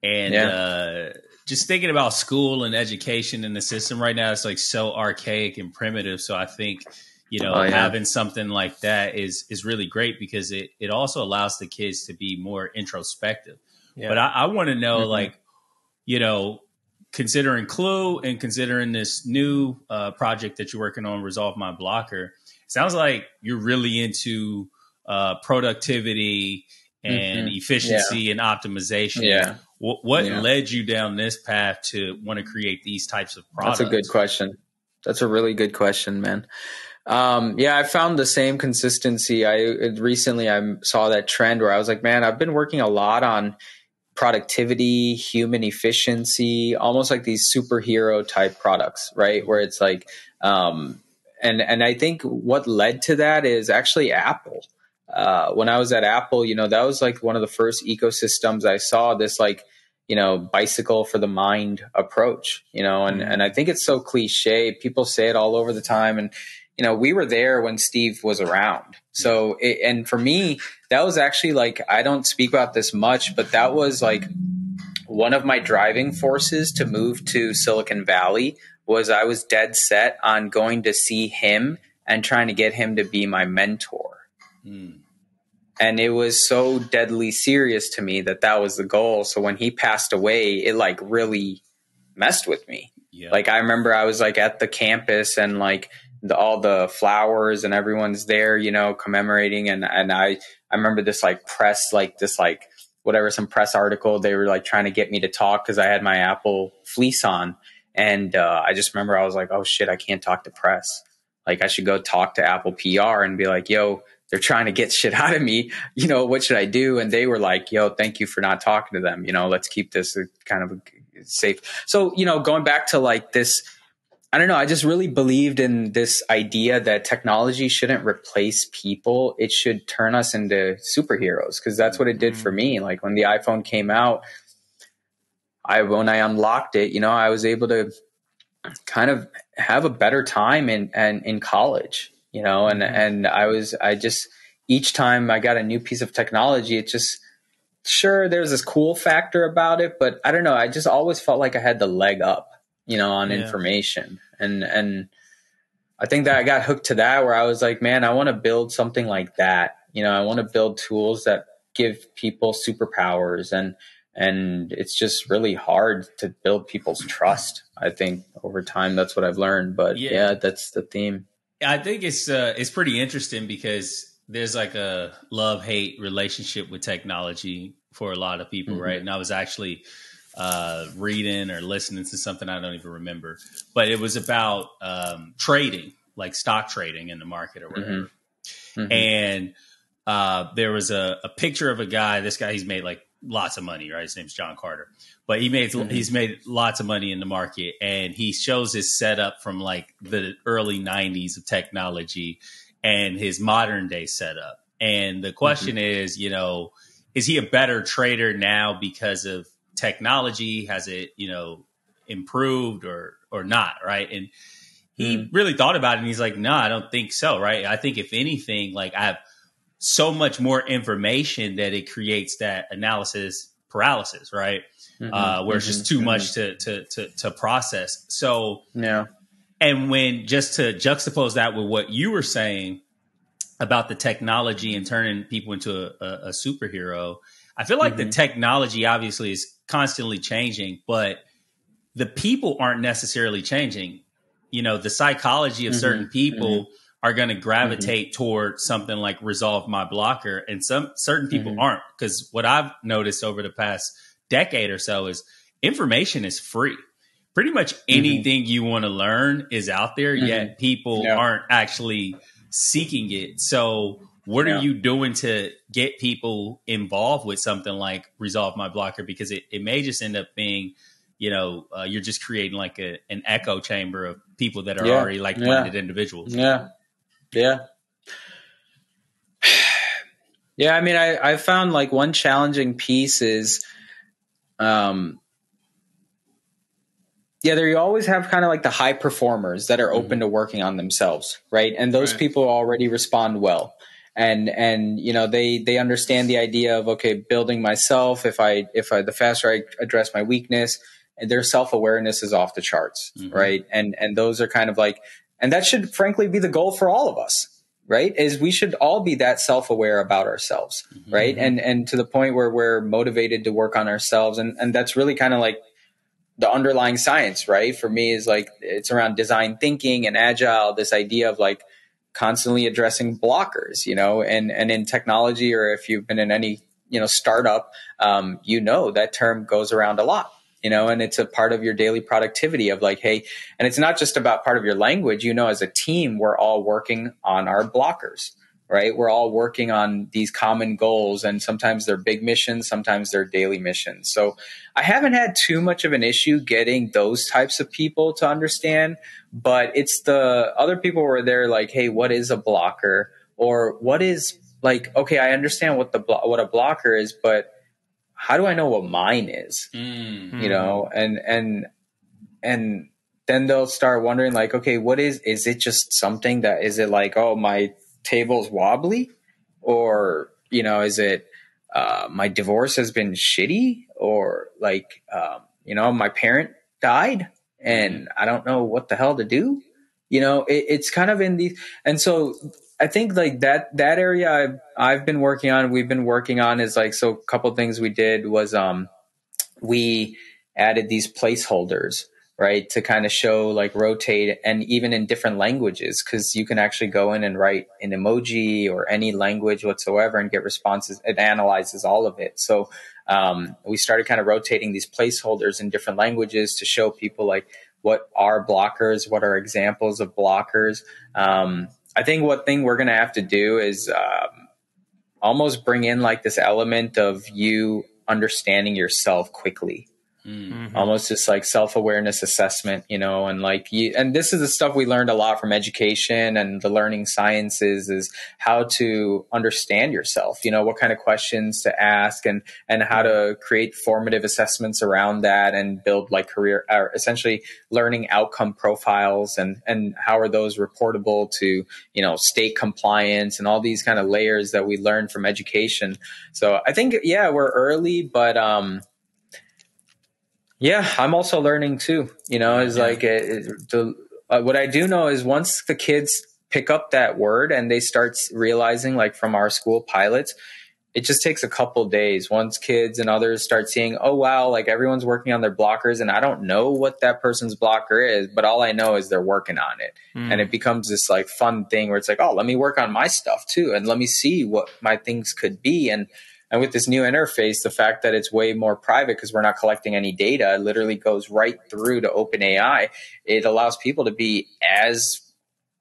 and just thinking about school and education and the system right now, it's like so archaic and primitive. So I think, you know, having something like that is really great, because it also allows the kids to be more introspective. But I want to know, like, you know, considering Cleu and considering this new project that you're working on, Resolve My Blocker, it sounds like you're really into productivity and efficiency and optimization. What led you down this path to want to create these types of products? That's a good question. That's a really good question, man. I found the same consistency. Recently I saw that trend where I was like, man, I've been working a lot on productivity, human efficiency, almost like these superhero type products, right? Where it's like, and I think what led to that is actually Apple. When I was at Apple, you know, that was like one of the first ecosystems I saw, this like, you know, bicycle for the mind approach, you know, and I think it's so cliche. People say it all over the time. And, you know, we were there when Steve was around. So, and for me, that was actually like, I don't speak about this much, but that was like one of my driving forces to move to Silicon Valley. Was I was dead set on going to see him and trying to get him to be my mentor. And it was so deadly serious to me that was the goal. So when he passed away, it like really messed with me. Like I remember I was like at the campus and like all the flowers and everyone's there, you know, commemorating. And I remember this like press, like this, like whatever, some press article, they were like trying to get me to talk because I had my Apple fleece on. And I just remember I was like, oh shit, I can't talk to press. Like I should go talk to Apple PR and be like, yo, they're trying to get shit out of me. You know, what should I do? And they were like, yo, thank you for not talking to them. You know, let's keep this kind of safe. So, you know, going back to like this, I don't know. I just really believed in this idea that technology shouldn't replace people. It should turn us into superheroes, because that's what it did for me. Like when the iPhone came out, when I unlocked it, you know, I was able to kind of have a better time in college, you know, and I just, each time I got a new piece of technology, it just, sure, there's this cool factor about it, but I don't know. I just always felt like I had the leg up, you know, on information. And I think that I got hooked to that, where I was like, man, I want to build something like that. You know, I want to build tools that give people superpowers, and it's just really hard to build people's trust. I think over time, that's what I've learned, but that's the theme. I think it's pretty interesting, because there's like a love-hate relationship with technology for a lot of people, right? And I was actually reading or listening to something, I don't even remember, but it was about trading, like stock trading in the market or whatever. And there was a picture of a guy. This guy, he's made like lots of money, right? His name's John Carter, but he's made lots of money in the market, and he shows his setup from like the early 90s of technology and his modern day setup. And the question is, you know, is he a better trader now because of technology? Has it, improved or not? Right. And he really thought about it and he's like, no, I don't think so. Right. I think if anything, like I have so much more information that it creates that analysis paralysis. Right. Where it's just too much to process. So, yeah. And when just to juxtapose that with what you were saying about the technology and turning people into a superhero, I feel like the technology obviously is constantly changing, but the people aren't necessarily changing. The psychology of certain people are going to gravitate toward something like resolve my blocker, and some certain people aren't. Because what I've noticed over the past decade or so is information is free. Pretty much anything you want to learn is out there, yet people aren't actually seeking it. So what are you doing to get people involved with something like resolve my blocker? Because it may just end up being, you're just creating like an echo chamber of people that are already like-minded individuals. Yeah. Yeah. Yeah. I mean, I found like one challenging piece is, there you always have kind of like the high performers that are open to working on themselves, right? And those people already respond well. And they understand the idea of, okay, building myself, if the faster I address my weakness, and their self-awareness is off the charts, right? And those are kind of like, and that should frankly be the goal for all of us, right? Is we should all be that self-aware about ourselves, right? And to the point where we're motivated to work on ourselves. And that's really kind of like the underlying science, right? For me is like, it's around design thinking and agile, this idea of like constantly addressing blockers, and in technology, or if you've been in any, startup, that term goes around a lot, and it's a part of your daily productivity of like, hey, and it's not just about part of your language, as a team, we're all working on our blockers, right? We're all working on these common goals, and sometimes they're big missions, sometimes they're daily missions. So I haven't had too much of an issue getting those types of people to understand, but it's the other people where they're like, hey, what is a blocker? Or what is like, okay, I understand what a blocker is, but how do I know what mine is? And then they'll start wondering like, okay, what is it just something that, is it like, oh, my table's wobbly, or is it my divorce has been shitty, or like my parent died and I don't know what the hell to do. It's kind of in these, and so I think like that area we've been working on is like, so a couple things we did was we added these placeholders, right, to kind of show like rotate, and even in different languages, because you can actually go in and write an emoji or any language whatsoever and get responses. It analyzes all of it. So we started kind of rotating these placeholders in different languages to show people like what are blockers, what are examples of blockers. I think what thing we're going to have to do is almost bring in like this element of you understanding yourself quickly. Almost just like self-awareness assessment, and like and this is the stuff we learned a lot from education and the learning sciences, is how to understand yourself, what kind of questions to ask, and how to create formative assessments around that, and build like career, or essentially learning outcome profiles, and how are those reportable to, state compliance, and all these kind of layers that we learned from education. So I think, we're early, but I'm also learning too, is like what I do know is once the kids pick up that word and they start realizing, like from our school pilots, it just takes a couple days. Once kids and others start seeing, oh, wow, like everyone's working on their blockers and I don't know what that person's blocker is, but all I know is they're working on it. And it becomes this like fun thing where it's like, oh, let me work on my stuff too. And let me see what my things could be. And with this new interface, the fact that it's way more private because we're not collecting any data, it literally goes right through to OpenAI. It allows people to be as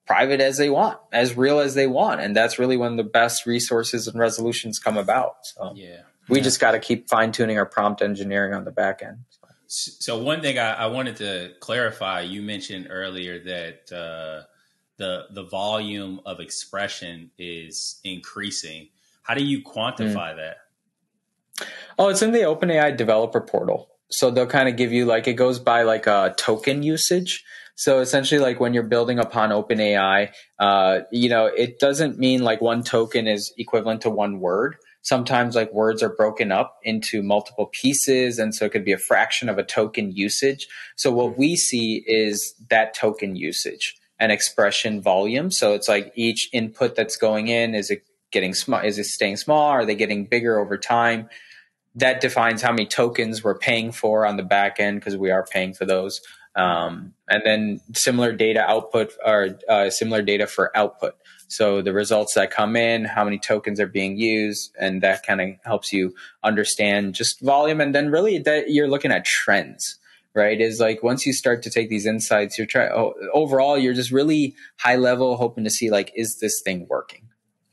private as they want, as real as they want. And that's really when the best resources and resolutions come about. So we just got to keep fine tuning our prompt engineering on the back end. So one thing I wanted to clarify, you mentioned earlier that the volume of expression is increasing. How do you quantify that? Oh, it's in the OpenAI developer portal. So they'll kind of give you like, it goes by like a token usage. So essentially, like when you're building upon OpenAI, it doesn't mean like one token is equivalent to one word. Sometimes like words are broken up into multiple pieces. And so it could be a fraction of a token usage. So what we see is that token usage and expression volume. So it's like each input that's going in, is it getting small? Is it staying small? Are they getting bigger over time? That defines how many tokens we're paying for on the back end, because we are paying for those. And then similar data output, or similar data for output. So the results that come in, how many tokens are being used, and that kind of helps you understand just volume. And then really that you're looking at trends, right? Is like once you start to take these insights, overall, you're just really high level hoping to see like, is this thing working?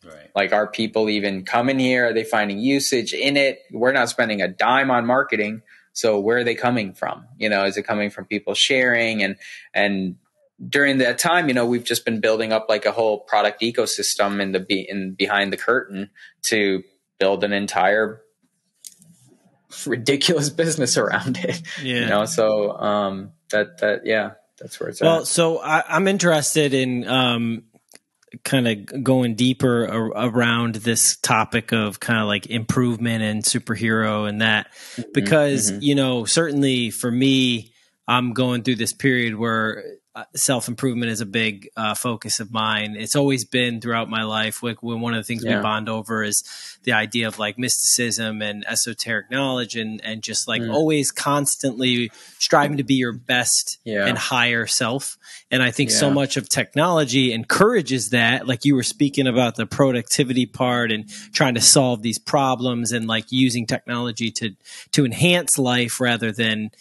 Right. Like, are people even coming here? Are they finding usage in it? We're not spending a dime on marketing. So where are they coming from? Is it coming from people sharing? And during that time, we've just been building up like a whole product ecosystem in behind the curtain to build an entire ridiculous business around it. Yeah. So that's where it's at. Well, so I'm interested in kind of going deeper around this topic of kind of like improvement and superhero and that, because, certainly for me, I'm going through this period where self-improvement is a big focus of mine. It's always been throughout my life. Like when one of the things we bond over is the idea of like mysticism and esoteric knowledge and just like always constantly striving to be your best and higher self. And I think so much of technology encourages that, like you were speaking about the productivity part and trying to solve these problems and like using technology to enhance life rather than,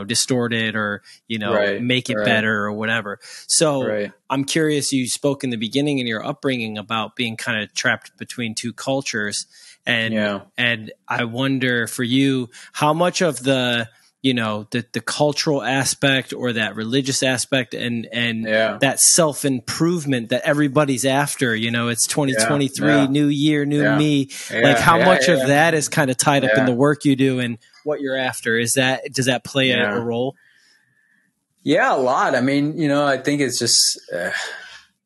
distort it or, make it better or whatever. So I'm curious, you spoke in the beginning in your upbringing about being kind of trapped between two cultures. And I wonder for you, how much of the cultural aspect or that religious aspect and that self-improvement that everybody's after, it's 2023, new year, new me. Like how much of that is kind of tied up in the work you do and what you're after? Does that play a role? Yeah, a lot. I mean, I think it's just,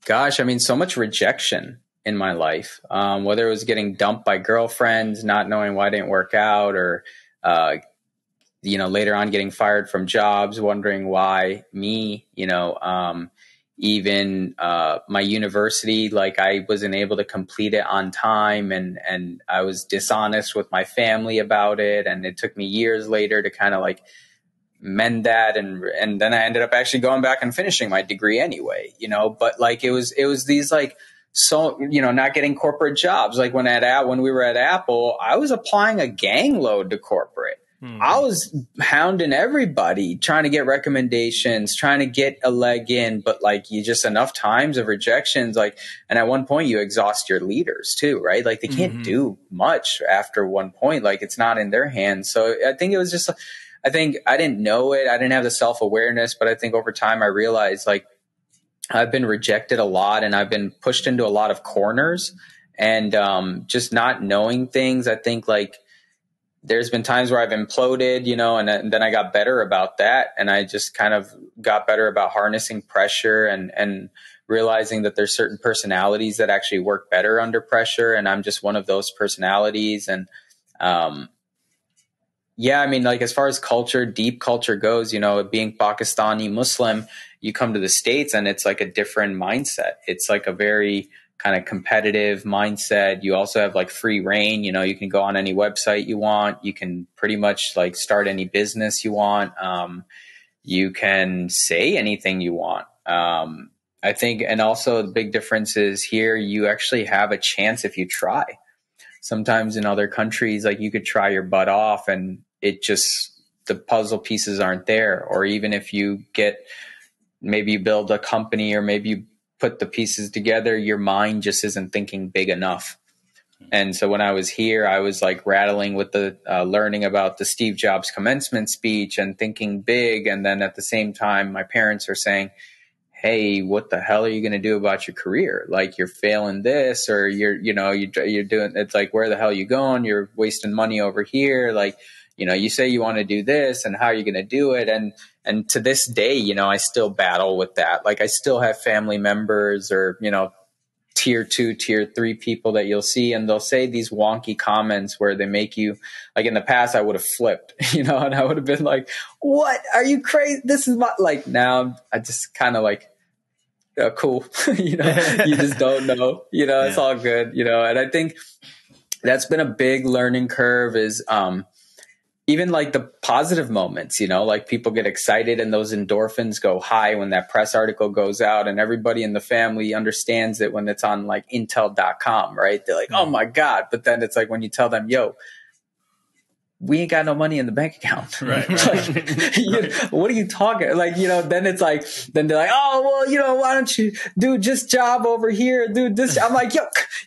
so much rejection in my life, whether it was getting dumped by girlfriends, not knowing why I didn't work out, or, later on getting fired from jobs, wondering why me, even my university, like I wasn't able to complete it on time, and I was dishonest with my family about it. And it took me years later to kind of like mend that. And then I ended up actually going back and finishing my degree anyway, but like it was these like, so, not getting corporate jobs. Like when we were at Apple, I was applying a gang load to corporate. I was hounding everybody, trying to get recommendations, trying to get a leg in, but like you just enough times of rejections, like, and at one point you exhaust your leaders too, right? Like they can't do much after one point, like it's not in their hands. So I think it was just, I think I didn't know it. I didn't have the self-awareness, but I think over time I realized like I've been rejected a lot and I've been pushed into a lot of corners and just not knowing things. I think like, there's been times where I've imploded, and then I got better about that. And I just kind of got better about harnessing pressure and realizing that there's certain personalities that actually work better under pressure. And I'm just one of those personalities. And, like as far as culture, deep culture goes, being Pakistani Muslim, you come to the States and it's like a different mindset. It's like a very kind of competitive mindset. You also have like free reign, you can go on any website you want. You can pretty much like start any business you want. You can say anything you want. I think, and also the big difference is here, you actually have a chance if you try. Sometimes in other countries, like you could try your butt off and it just, the puzzle pieces aren't there. Or even if you maybe you build a company or maybe you put the pieces together, your mind just isn't thinking big enough. And so when I was here, I was like rattling with the learning about the Steve Jobs commencement speech and thinking big. And then at the same time, my parents are saying, hey, what the hell are you going to do about your career? Like, you're failing this, or you're doing, it's like, where the hell are you going? You're wasting money over here. Like, you say you want to do this, and how are you going to do it? And to this day, I still battle with that. Like, I still have family members or, tier 2, tier 3 people that you'll see, and they'll say these wonky comments where they make you, like, in the past, I would have flipped, and I would have been like, what? Are you crazy? This is my, like, now I just kind of like, cool. You just don't know, it's all good, and I think that's been a big learning curve is, even like the positive moments, like people get excited and those endorphins go high when that press article goes out, and everybody in the family understands it when it's on like intel.com, right? They're like, oh my God. But then it's like when you tell them, yo, we ain't got no money in the bank account. Right. Like, what are you talking? Like, then it's like, then they're like, oh, well, why don't you do just job over here? Do this. I'm like, yo,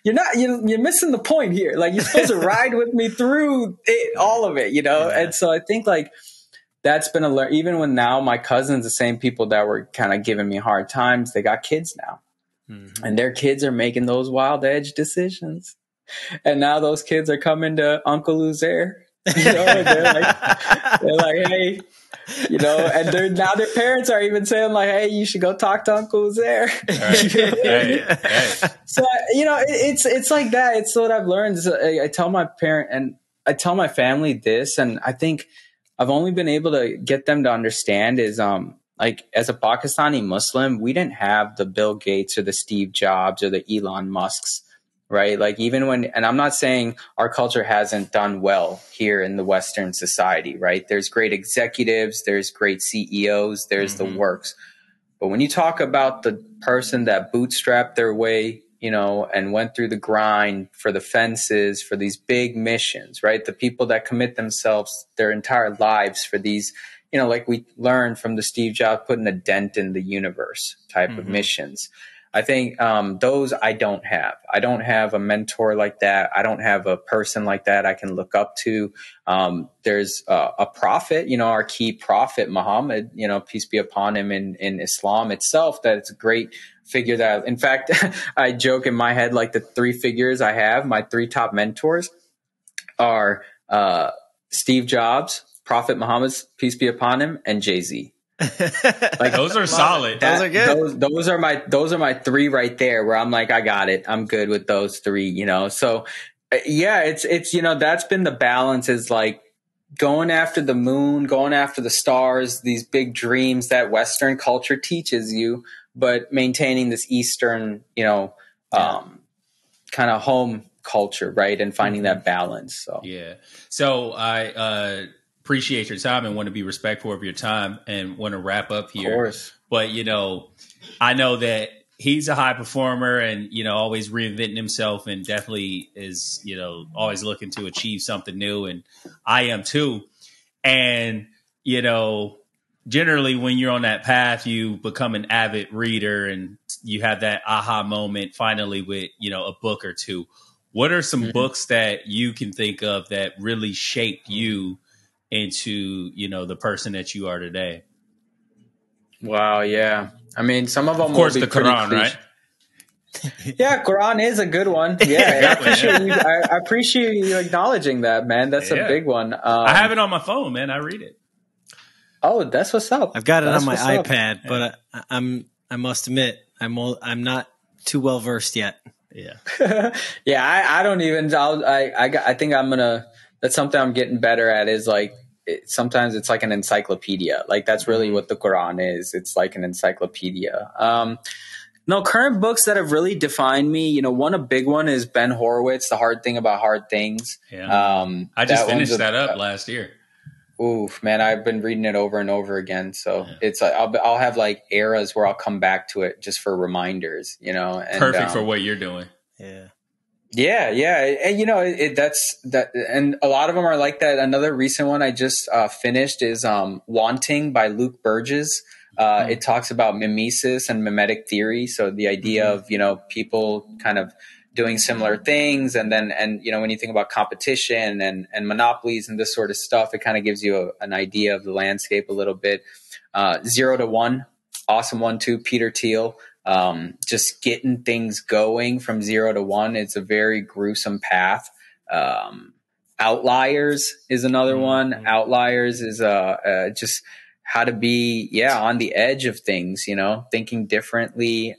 you're missing the point here. Like, you're supposed to ride with me through it, all of it, Yeah. And so I think like that's been even when now my cousins, the same people that were kind of giving me hard times, they got kids now, and their kids are making those wild edge decisions. And now those kids are coming to Uncle Uzair. And they're like, hey, and now their parents are even saying like, hey, you should go talk to Uncle Uzair. Right. So, it's like that. It's what I've learned. I tell my parent and I tell my family this, and I think I've only been able to get them to understand is, like, as a Pakistani Muslim, we didn't have the Bill Gates or the Steve Jobs or the Elon Musks. Right. Like, even and I'm not saying our culture hasn't done well here in the Western society. Right. There's great executives. There's great CEOs. There's the works. But when you talk about the person that bootstrapped their way, and went through the grind for the fences, for these big missions, right? The people that commit themselves their entire lives for these, like we learned from the Steve Jobs, putting a dent in the universe type of missions. I think those I don't have. I don't have a mentor like that. I don't have a person like that I can look up to. There's a prophet, our key prophet, Muhammad, peace be upon him in Islam itself, that it's a great figure that, in fact, I joke in my head, like the 3 figures I have, my 3 top mentors are Steve Jobs, Prophet Muhammad, peace be upon him, and Jay-Z. Like, those are solid. Those are good. Those are my 3 right there, where I'm like, I got it. I'm good with those 3, So yeah, it's, that's been the balance, is like going after the moon, going after the stars, these big dreams that Western culture teaches you, but maintaining this Eastern, kind of home culture, right? And finding that balance. So, yeah. So I, appreciate your time and want to be respectful of your time and want to wrap up here. Of course. But, I know that he's a high performer and, always reinventing himself, and definitely is, always looking to achieve something new. And I am too. And, generally when you're on that path, you become an avid reader and you have that aha moment finally with, a book or two. What are some books that you can think of that really shaped you into, the person that you are today? Wow. Yeah. I mean, some of them, of course, the Quran, right? Yeah. Quran is a good one. Yeah. I appreciate you acknowledging that, man. That's a big one. I have it on my phone, man. I read it. Oh, that's what's up. I've got it on my iPad, but I must admit, I'm not too well versed yet. Yeah. Yeah. I don't even, I think that's something I'm getting better at, is like, sometimes it's like an encyclopedia. Like, that's really what the Quran is. It's like an encyclopedia. No, current books that have really defined me, a big one is Ben Horowitz, The Hard Thing About Hard Things. Yeah. I just finished that up last year. Oof, man, I've been reading it over and over again. So it's like, I'll have like eras where I'll come back to it just for reminders, and, perfect for what you're doing. Yeah. Yeah. And that's that. And a lot of them are like that. Another recent one I just finished is Wanting by Luke Burgess. It talks about mimesis and mimetic theory. So the idea of, people kind of doing similar things. And when you think about competition and monopolies and this sort of stuff, it kind of gives you an idea of the landscape a little bit. 0 to 1, awesome one too, Peter Thiel. Just getting things going from 0 to 1. It's a very gruesome path. Outliers is another one. Outliers is just how to be on the edge of things, thinking differently.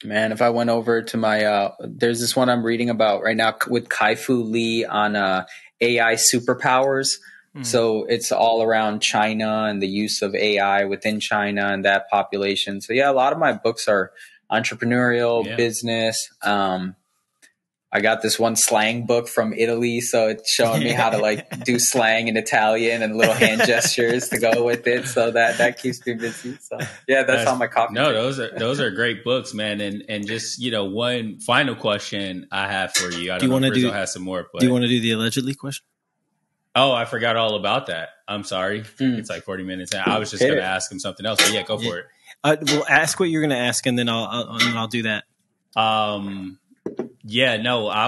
Man, if I went over to my there's this one I'm reading about right now with Kai-Fu Lee on AI superpowers. So it's all around China and the use of AI within China and that population. So a lot of my books are entrepreneurial, business. I got this one slang book from Italy, so it's showing me how to like do slang in Italian and little hand gestures to go with it. So that keeps me busy. So that's on my coffee. No, those are great books, man. And just one final question I have for you. I don't know if Rizzo has some more. But do you want to do the allegedly question? Oh, I forgot all about that. I'm sorry. It's like 40 minutes. I was just going to ask him something else. But go for it. Well, ask what you're going to ask, and then I'll do that. I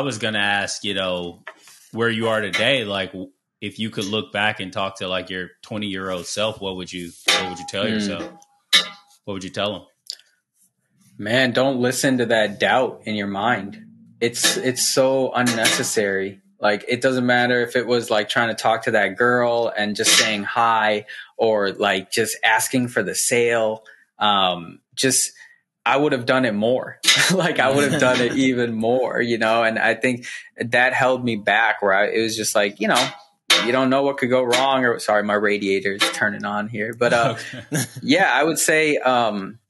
was going to ask, where you are today. Like, if you could look back and talk to like your 20-year-old self, what would you tell yourself? What would you tell him? Man, don't listen to that doubt in your mind. It's so unnecessary. Like, it doesn't matter if it was like trying to talk to that girl and just saying hi, or like just asking for the sale. I would have done it more. Like, I would have done it even more, and I think that held me back, where it was just like, you don't know what could go wrong. Or sorry, my radiator is turning on here. But I would say,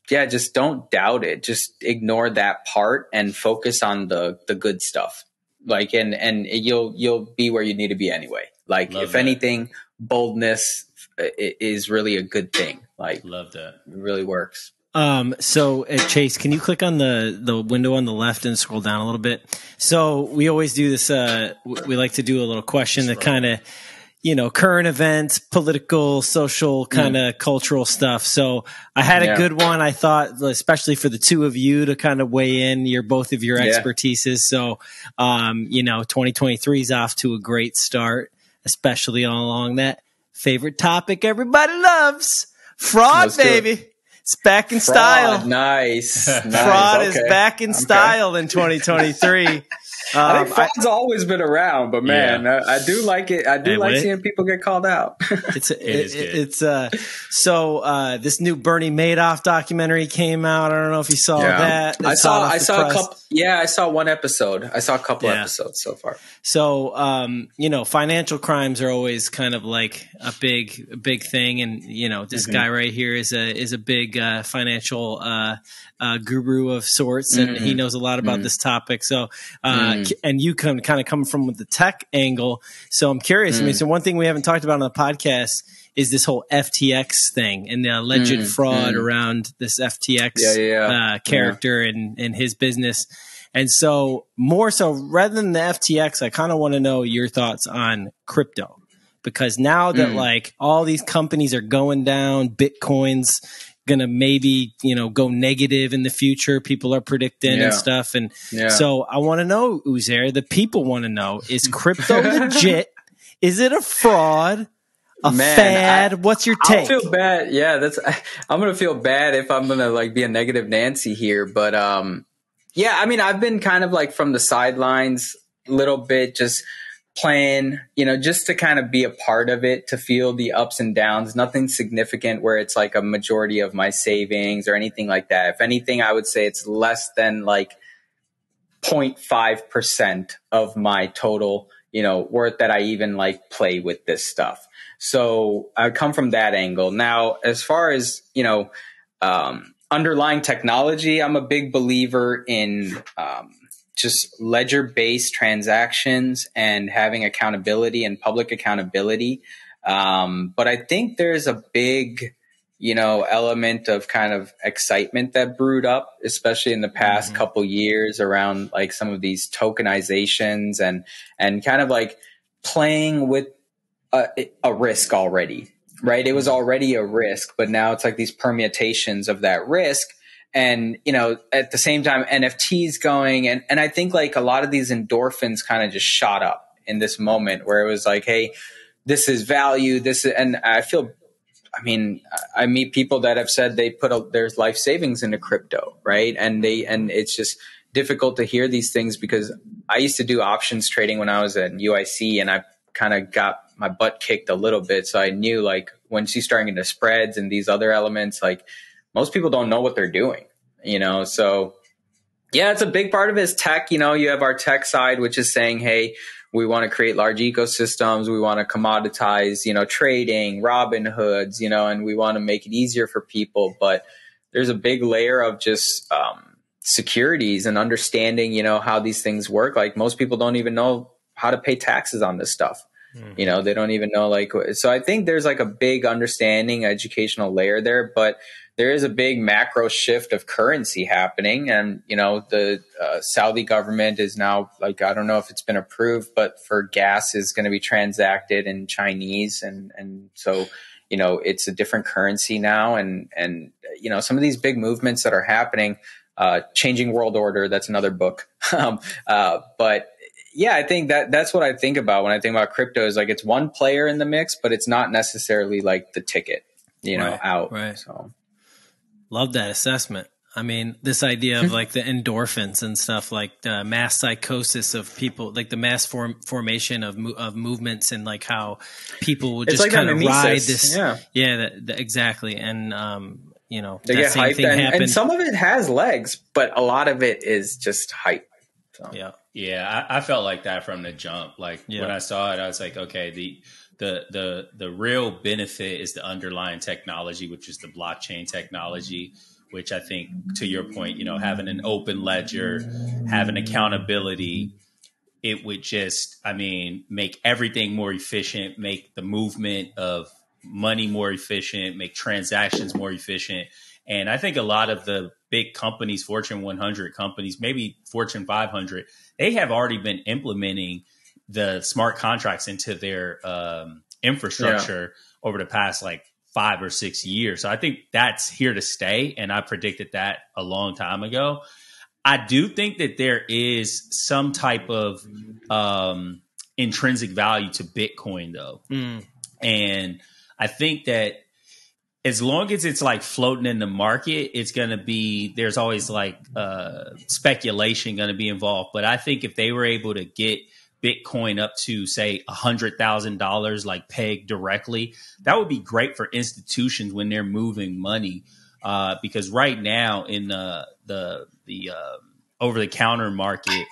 just don't doubt it. Just ignore that part and focus on the good stuff. Like, and you'll be where you need to be anyway. Like, if anything, boldness is really a good thing. Like, love that. It really works. So Chase, can you click on the window on the left and scroll down a little bit? So we always do this. We like to do a little question that kind of, current events, political, social, kind of cultural stuff. So I had a good one. I thought, especially for the two of you to kind of weigh in both of your expertises. So, 2023 is off to a great start, especially along that favorite topic everybody loves, fraud, baby. It's back in style. Nice. Fraud is back in style in 2023. I think fraud's always been around, but man, I do like it. I do like seeing people get called out. This new Bernie Madoff documentary came out. I don't know if you saw that. I saw a couple. Yeah, I saw one episode. I saw a couple episodes so far. So, financial crimes are always kind of like a big thing. And, this guy right here is a big financial guru of sorts, and he knows a lot about this topic. So, and you kind of come from the tech angle. So I'm curious. I mean, so one thing we haven't talked about on the podcast is this whole FTX thing and the alleged fraud around this FTX character and his business. And so more so rather than the FTX, I kind of want to know your thoughts on crypto, because now that like all these companies are going down, Bitcoin's going to maybe, go negative in the future. People are predicting and stuff. And so I want to know, Uzair, the people want to know, is crypto legit? Is it a fraud? Fad? What's your take? I feel bad. Yeah, I'm going to feel bad if I'm going to like be a negative Nancy here. But I mean, I've been kind of like from the sidelines a little bit, just playing, just to kind of be a part of it, to feel the ups and downs. Nothing significant where it's like a majority of my savings or anything like that. If anything, I would say it's less than like 0.5% of my total, worth that I even like play with this stuff. So I come from that angle. Now, as far as, underlying technology, I'm a big believer in just ledger-based transactions and having accountability and public accountability. But I think there's a big, element of kind of excitement that brewed up, especially in the past couple years around like some of these tokenizations and kind of like playing with a risk already, right? It was already a risk, but now it's like these permutations of that risk. And, at the same time, NFTs going. And I think like a lot of these endorphins kind of just shot up in this moment where it was like, hey, this is value. And I feel I mean, I meet people that have said they put there's life savings into crypto, right? And it's just difficult to hear these things because I used to do options trading when I was at UIC, and I kind of got my butt kicked a little bit. So I knew, like, once you start into spreads and these other elements, like, most people don't know what they're doing, So yeah, it's a big part of it is tech. You have our tech side, which is saying, hey, we want to create large ecosystems. We want to commoditize, trading, Robinhoods, and we want to make it easier for people. But there's a big layer of just securities and understanding, how these things work. Like, most people don't even know how to pay taxes on this stuff. Mm-hmm. They don't even know, so I think there's like a big understanding, educational layer there, but there is a big macro shift of currency happening. And, the Saudi government is now, like, I don't know if it's been approved, but for gas is going to be transacted in Chinese. And so, it's a different currency now. And some of these big movements that are happening, Changing World Order, that's another book. But yeah, I think that's what I think about when I think about crypto is, like, it's one player in the mix, but it's not necessarily like the ticket, out. Right. So. Love that assessment. I mean, this idea of like the endorphins and stuff, like the mass psychosis of people, like the mass formation of movements, and like how people would just like kind of ride this. Yeah, exactly. And, they get hyped, and some of it has legs, but a lot of it is just hype. So. Yeah. I felt like that from the jump. Like when I saw it, I was like, okay, the real benefit is the underlying technology, which is the blockchain technology, which I think, to your point, having an open ledger, having accountability, it would just, make everything more efficient, make the movement of money more efficient, make transactions more efficient. And I think a lot of the big companies, Fortune 100 companies, maybe Fortune 500, they have already been implementing the smart contracts into their infrastructure over the past 5 or 6 years. So I think that's here to stay. And I predicted that a long time ago. I do think that there is some type of intrinsic value to Bitcoin, though. And I think that as long as it's floating in the market, it's going to be, there's always speculation going to be involved. But I think if they were able to get Bitcoin up to, say, $100,000, pegged directly, that would be great for institutions when they're moving money. Because right now in the over the counter market,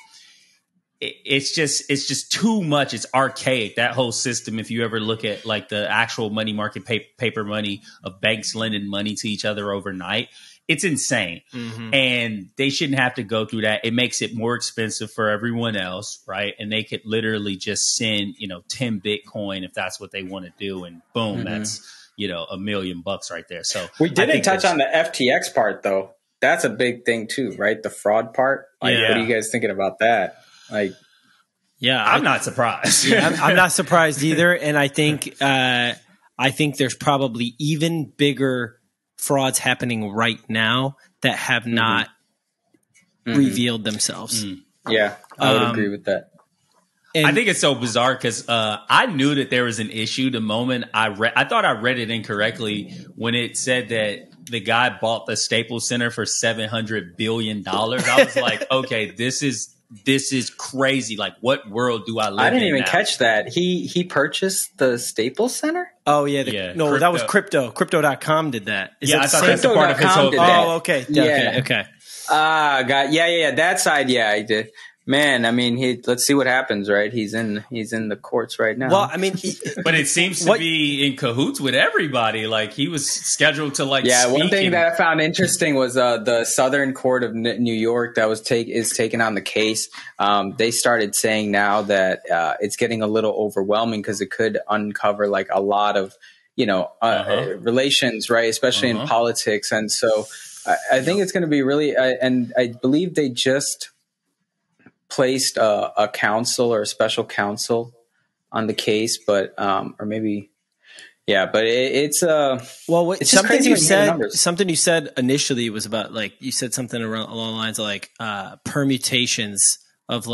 it's just too much. It's archaic, that whole system. If you ever look at the actual money market, paper money of banks lending money to each other overnight, it's insane. Mm-hmm. And they shouldn't have to go through that. It makes it more expensive for everyone else, right? And they could literally just send, 10 Bitcoin if that's what they want to do. And boom, that's, $1 million right there. So we didn't touch on the FTX part, though. That's a big thing too, right? The fraud part. What are you guys thinking about that? I'm not surprised. I'm not surprised either. And I think there's probably even bigger frauds happening right now that have not revealed themselves. Yeah, I would agree with that. And I think it's so bizarre because I knew that there was an issue the moment I thought I read it incorrectly when it said that the guy bought the Staples Center for $700 billion. I was like, okay, this is crazy. What world do I live in? I didn't even catch that. He purchased the Staples Center? Oh, yeah. No, that was crypto. Crypto.com did that. I thought that's part of his whole thing. Oh, okay. Okay. That side. Yeah, I did. Man, let's see what happens, right? He's in the courts right now. Well, but it seems to be in cahoots with everybody. He was scheduled to speak. One thing that I found interesting was the Southern Court of New York that is taking on the case. They started saying now that it's getting a little overwhelming because it could uncover a lot of relations, right? Especially in politics, and so I think it's going to be really. And I believe they just placed a counsel or a special counsel on the case, but or maybe but it's it's something you said initially was about you said something along the lines of permutations of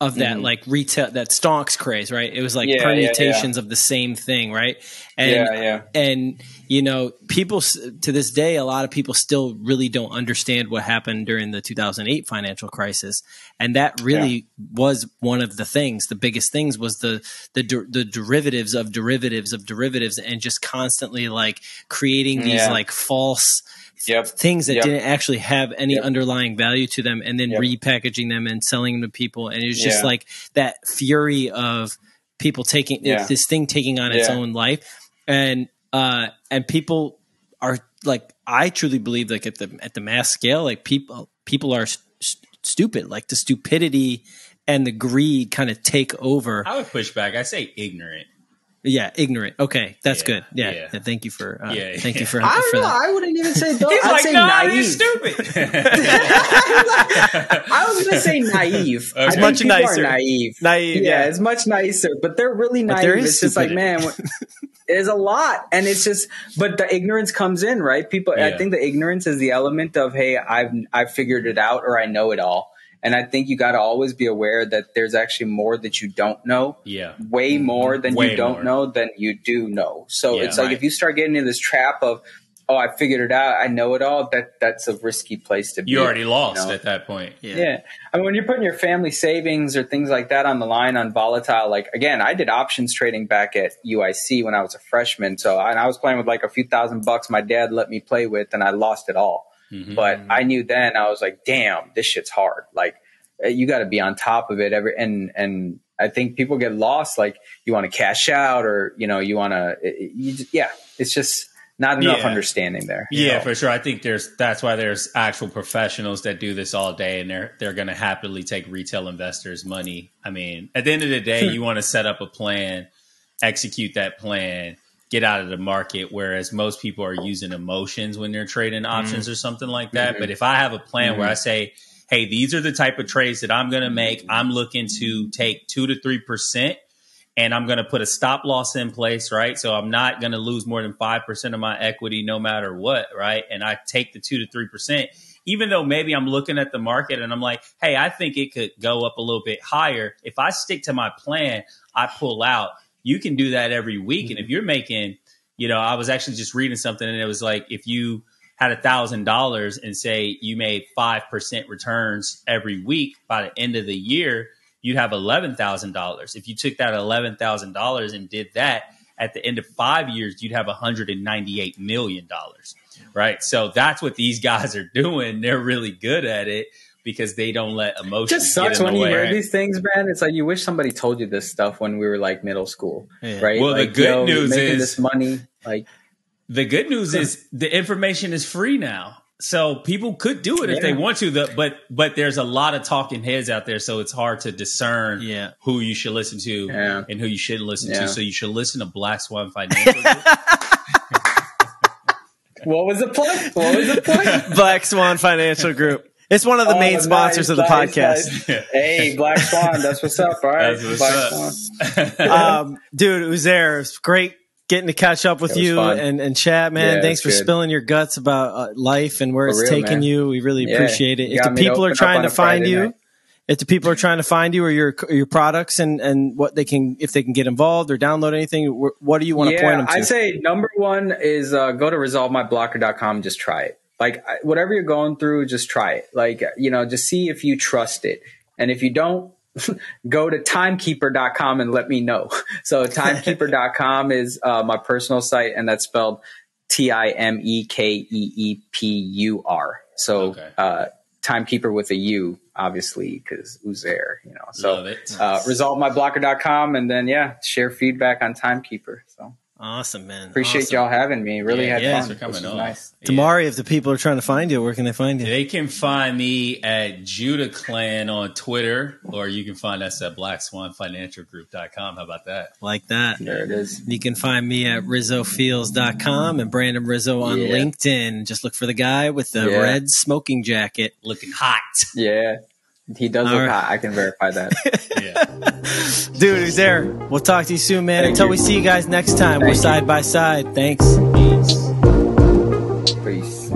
that like retail, that stonks craze, right? It was like permutations of the same thing, right? And and you know, people to this day, a lot of people still really don't understand what happened during the 2008 financial crisis, and that really was one of the things. The biggest things was the derivatives of derivatives of derivatives, and just constantly like creating these like false things that didn't actually have any underlying value to them, and then repackaging them and selling them to people. And it was just like that fury of people taking this thing taking on its own life. And people are like, I truly believe like at the mass scale, like people are stupid, like the stupidity and the greed kind of take over. I would push back. I say ignorant. Yeah, ignorant. Okay, that's good. Yeah. Thank you for thank you for I don't know. that. I wouldn't even say He's I'd like, say no, naive. you're stupid. I was gonna say naive. Okay. I think Much people nicer. are naive. Yeah, it's much nicer, but they're really naive. there is It's just like, man, there's a lot, and it's just, but the ignorance comes in, right? People, I think the ignorance is the element of, hey, I've figured it out, or I know it all. And I think you got to always be aware that there's actually more that you don't know. Yeah. Way more than you don't know than you do know. So it's like if you start getting in this trap of, oh, I figured it out, I know it all, that's a risky place to be. You already lost at that point. Yeah. I mean, when you're putting your family savings or things like that on the line on volatile, like, again, I did options trading back at UIC when I was a freshman. So I was playing with like a few $1,000 my dad let me play with, and I lost it all. Mm-hmm. But I knew then, I was like, damn, this shit's hard. Like, you got to be on top of it. And I think people get lost. Like, you want to cash out, or, you know, you want to, it's just not enough understanding there. Yeah, for sure. I think that's why there's actual professionals that do this all day, and they're going to happily take retail investors' money. I mean, at the end of the day, you want to set up a plan, execute that plan, get out of the market, whereas most people are using emotions when they're trading options or something like that. Mm-hmm. But if I have a plan where I say, hey, these are the type of trades that I'm going to make, I'm looking to take 2 to 3%, and I'm going to put a stop loss in place, right? So I'm not going to lose more than 5% of my equity no matter what, right? And I take the 2 to 3%, even though maybe I'm looking at the market and I'm like, hey, I think it could go up a little bit higher. If I stick to my plan, I pull out. You can do that every week. And if you're making, you know, I was actually just reading something, and it was like, if you had $1,000 and say you made 5% returns every week, by the end of the year, you'd have $11,000. If you took that $11,000 and did that at the end of 5 years, you'd have $198 million, right? So that's what these guys are doing. They're really good at it because they don't let emotions get in the way. It just sucks when you hear right? these things, man. It's like you wish somebody told you this stuff when we were like middle school, right? Well, like, the good news making is this money, like. The good news is the information is free now. So people could do it if they want to, but there's a lot of talking heads out there, so it's hard to discern who you should listen to and who you shouldn't listen to. So you should listen to Black Swan Financial Group. What was the plug? Black Swan Financial Group. It's one of the main sponsors of the podcast. Nice. Hey, Black Swan, that's what's up, all right? Black Swan. Dude, Uzair, it's great getting to catch up with you and chat, man. Thanks for spilling your guts about life and where it's taken you. We really appreciate it. If the people are trying to find you, or your products and what they can, if they can get involved or download anything, what do you want to point them to? I'd say number one is go to resolvemyblocker.com. Just try it. Like, whatever you're going through, just try it. Like, you know, just see if you trust it. And if you don't, go to timekeeper.com and let me know. So timekeeper.com is my personal site, and that's spelled TIMEKEEPUR. So Timekeeper with a U, obviously, because Uzair, you know. So resolvemyblocker.com, and then share feedback on Timekeeper. So awesome, man. Appreciate y'all having me. Really had fun. Thanks for coming on. Nice. Damari, if the people are trying to find you, where can they find you? They can find me at Judah Clan on Twitter, or you can find us at BlackSwanFinancialGroup.com. How about that? Like that. There it is. You can find me at RizzoFeels.com and Brandon Rizzo on LinkedIn. Just look for the guy with the red smoking jacket looking hot. Yeah. He does look hot. I can verify that. Dude, who's there? We'll talk to you soon, man. Until we see you guys next time, we're side by side. Thanks. Peace. Peace.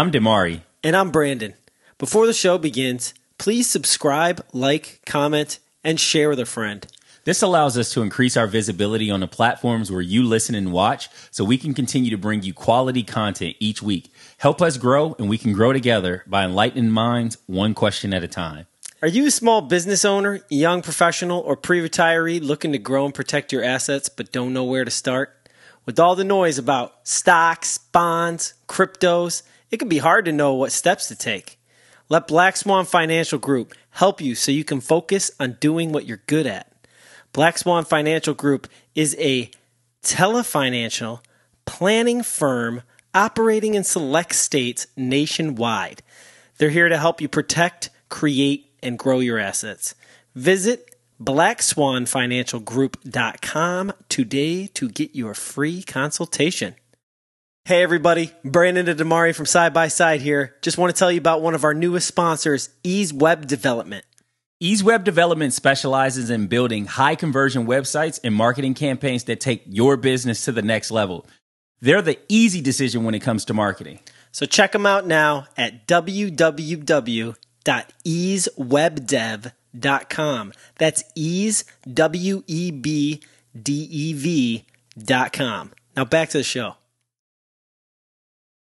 I'm Dimari. And I'm Brandon. Before the show begins, please subscribe, like, comment, and share with a friend. This allows us to increase our visibility on the platforms where you listen and watch so we can continue to bring you quality content each week. Help us grow, and we can grow together by enlightening minds one question at a time. Are you a small business owner, young professional, or pre-retiree looking to grow and protect your assets but don't know where to start? With all the noise about stocks, bonds, cryptos, it can be hard to know what steps to take. Let Black Swan Financial Group help you so you can focus on doing what you're good at. Black Swan Financial Group is a telefinancial planning firm operating in select states nationwide. They're here to help you protect, create, and grow your assets. Visit blackswanfinancialgroup.com today to get your free consultation. Hey everybody, Brandon and Dimari from Side by Side here. Just want to tell you about one of our newest sponsors, Ease Web Development. Ease Web Development specializes in building high-conversion websites and marketing campaigns that take your business to the next level. They're the easy decision when it comes to marketing. So check them out now at www.easewebdev.com. That's ease, WEBDEV.com. Now back to the show.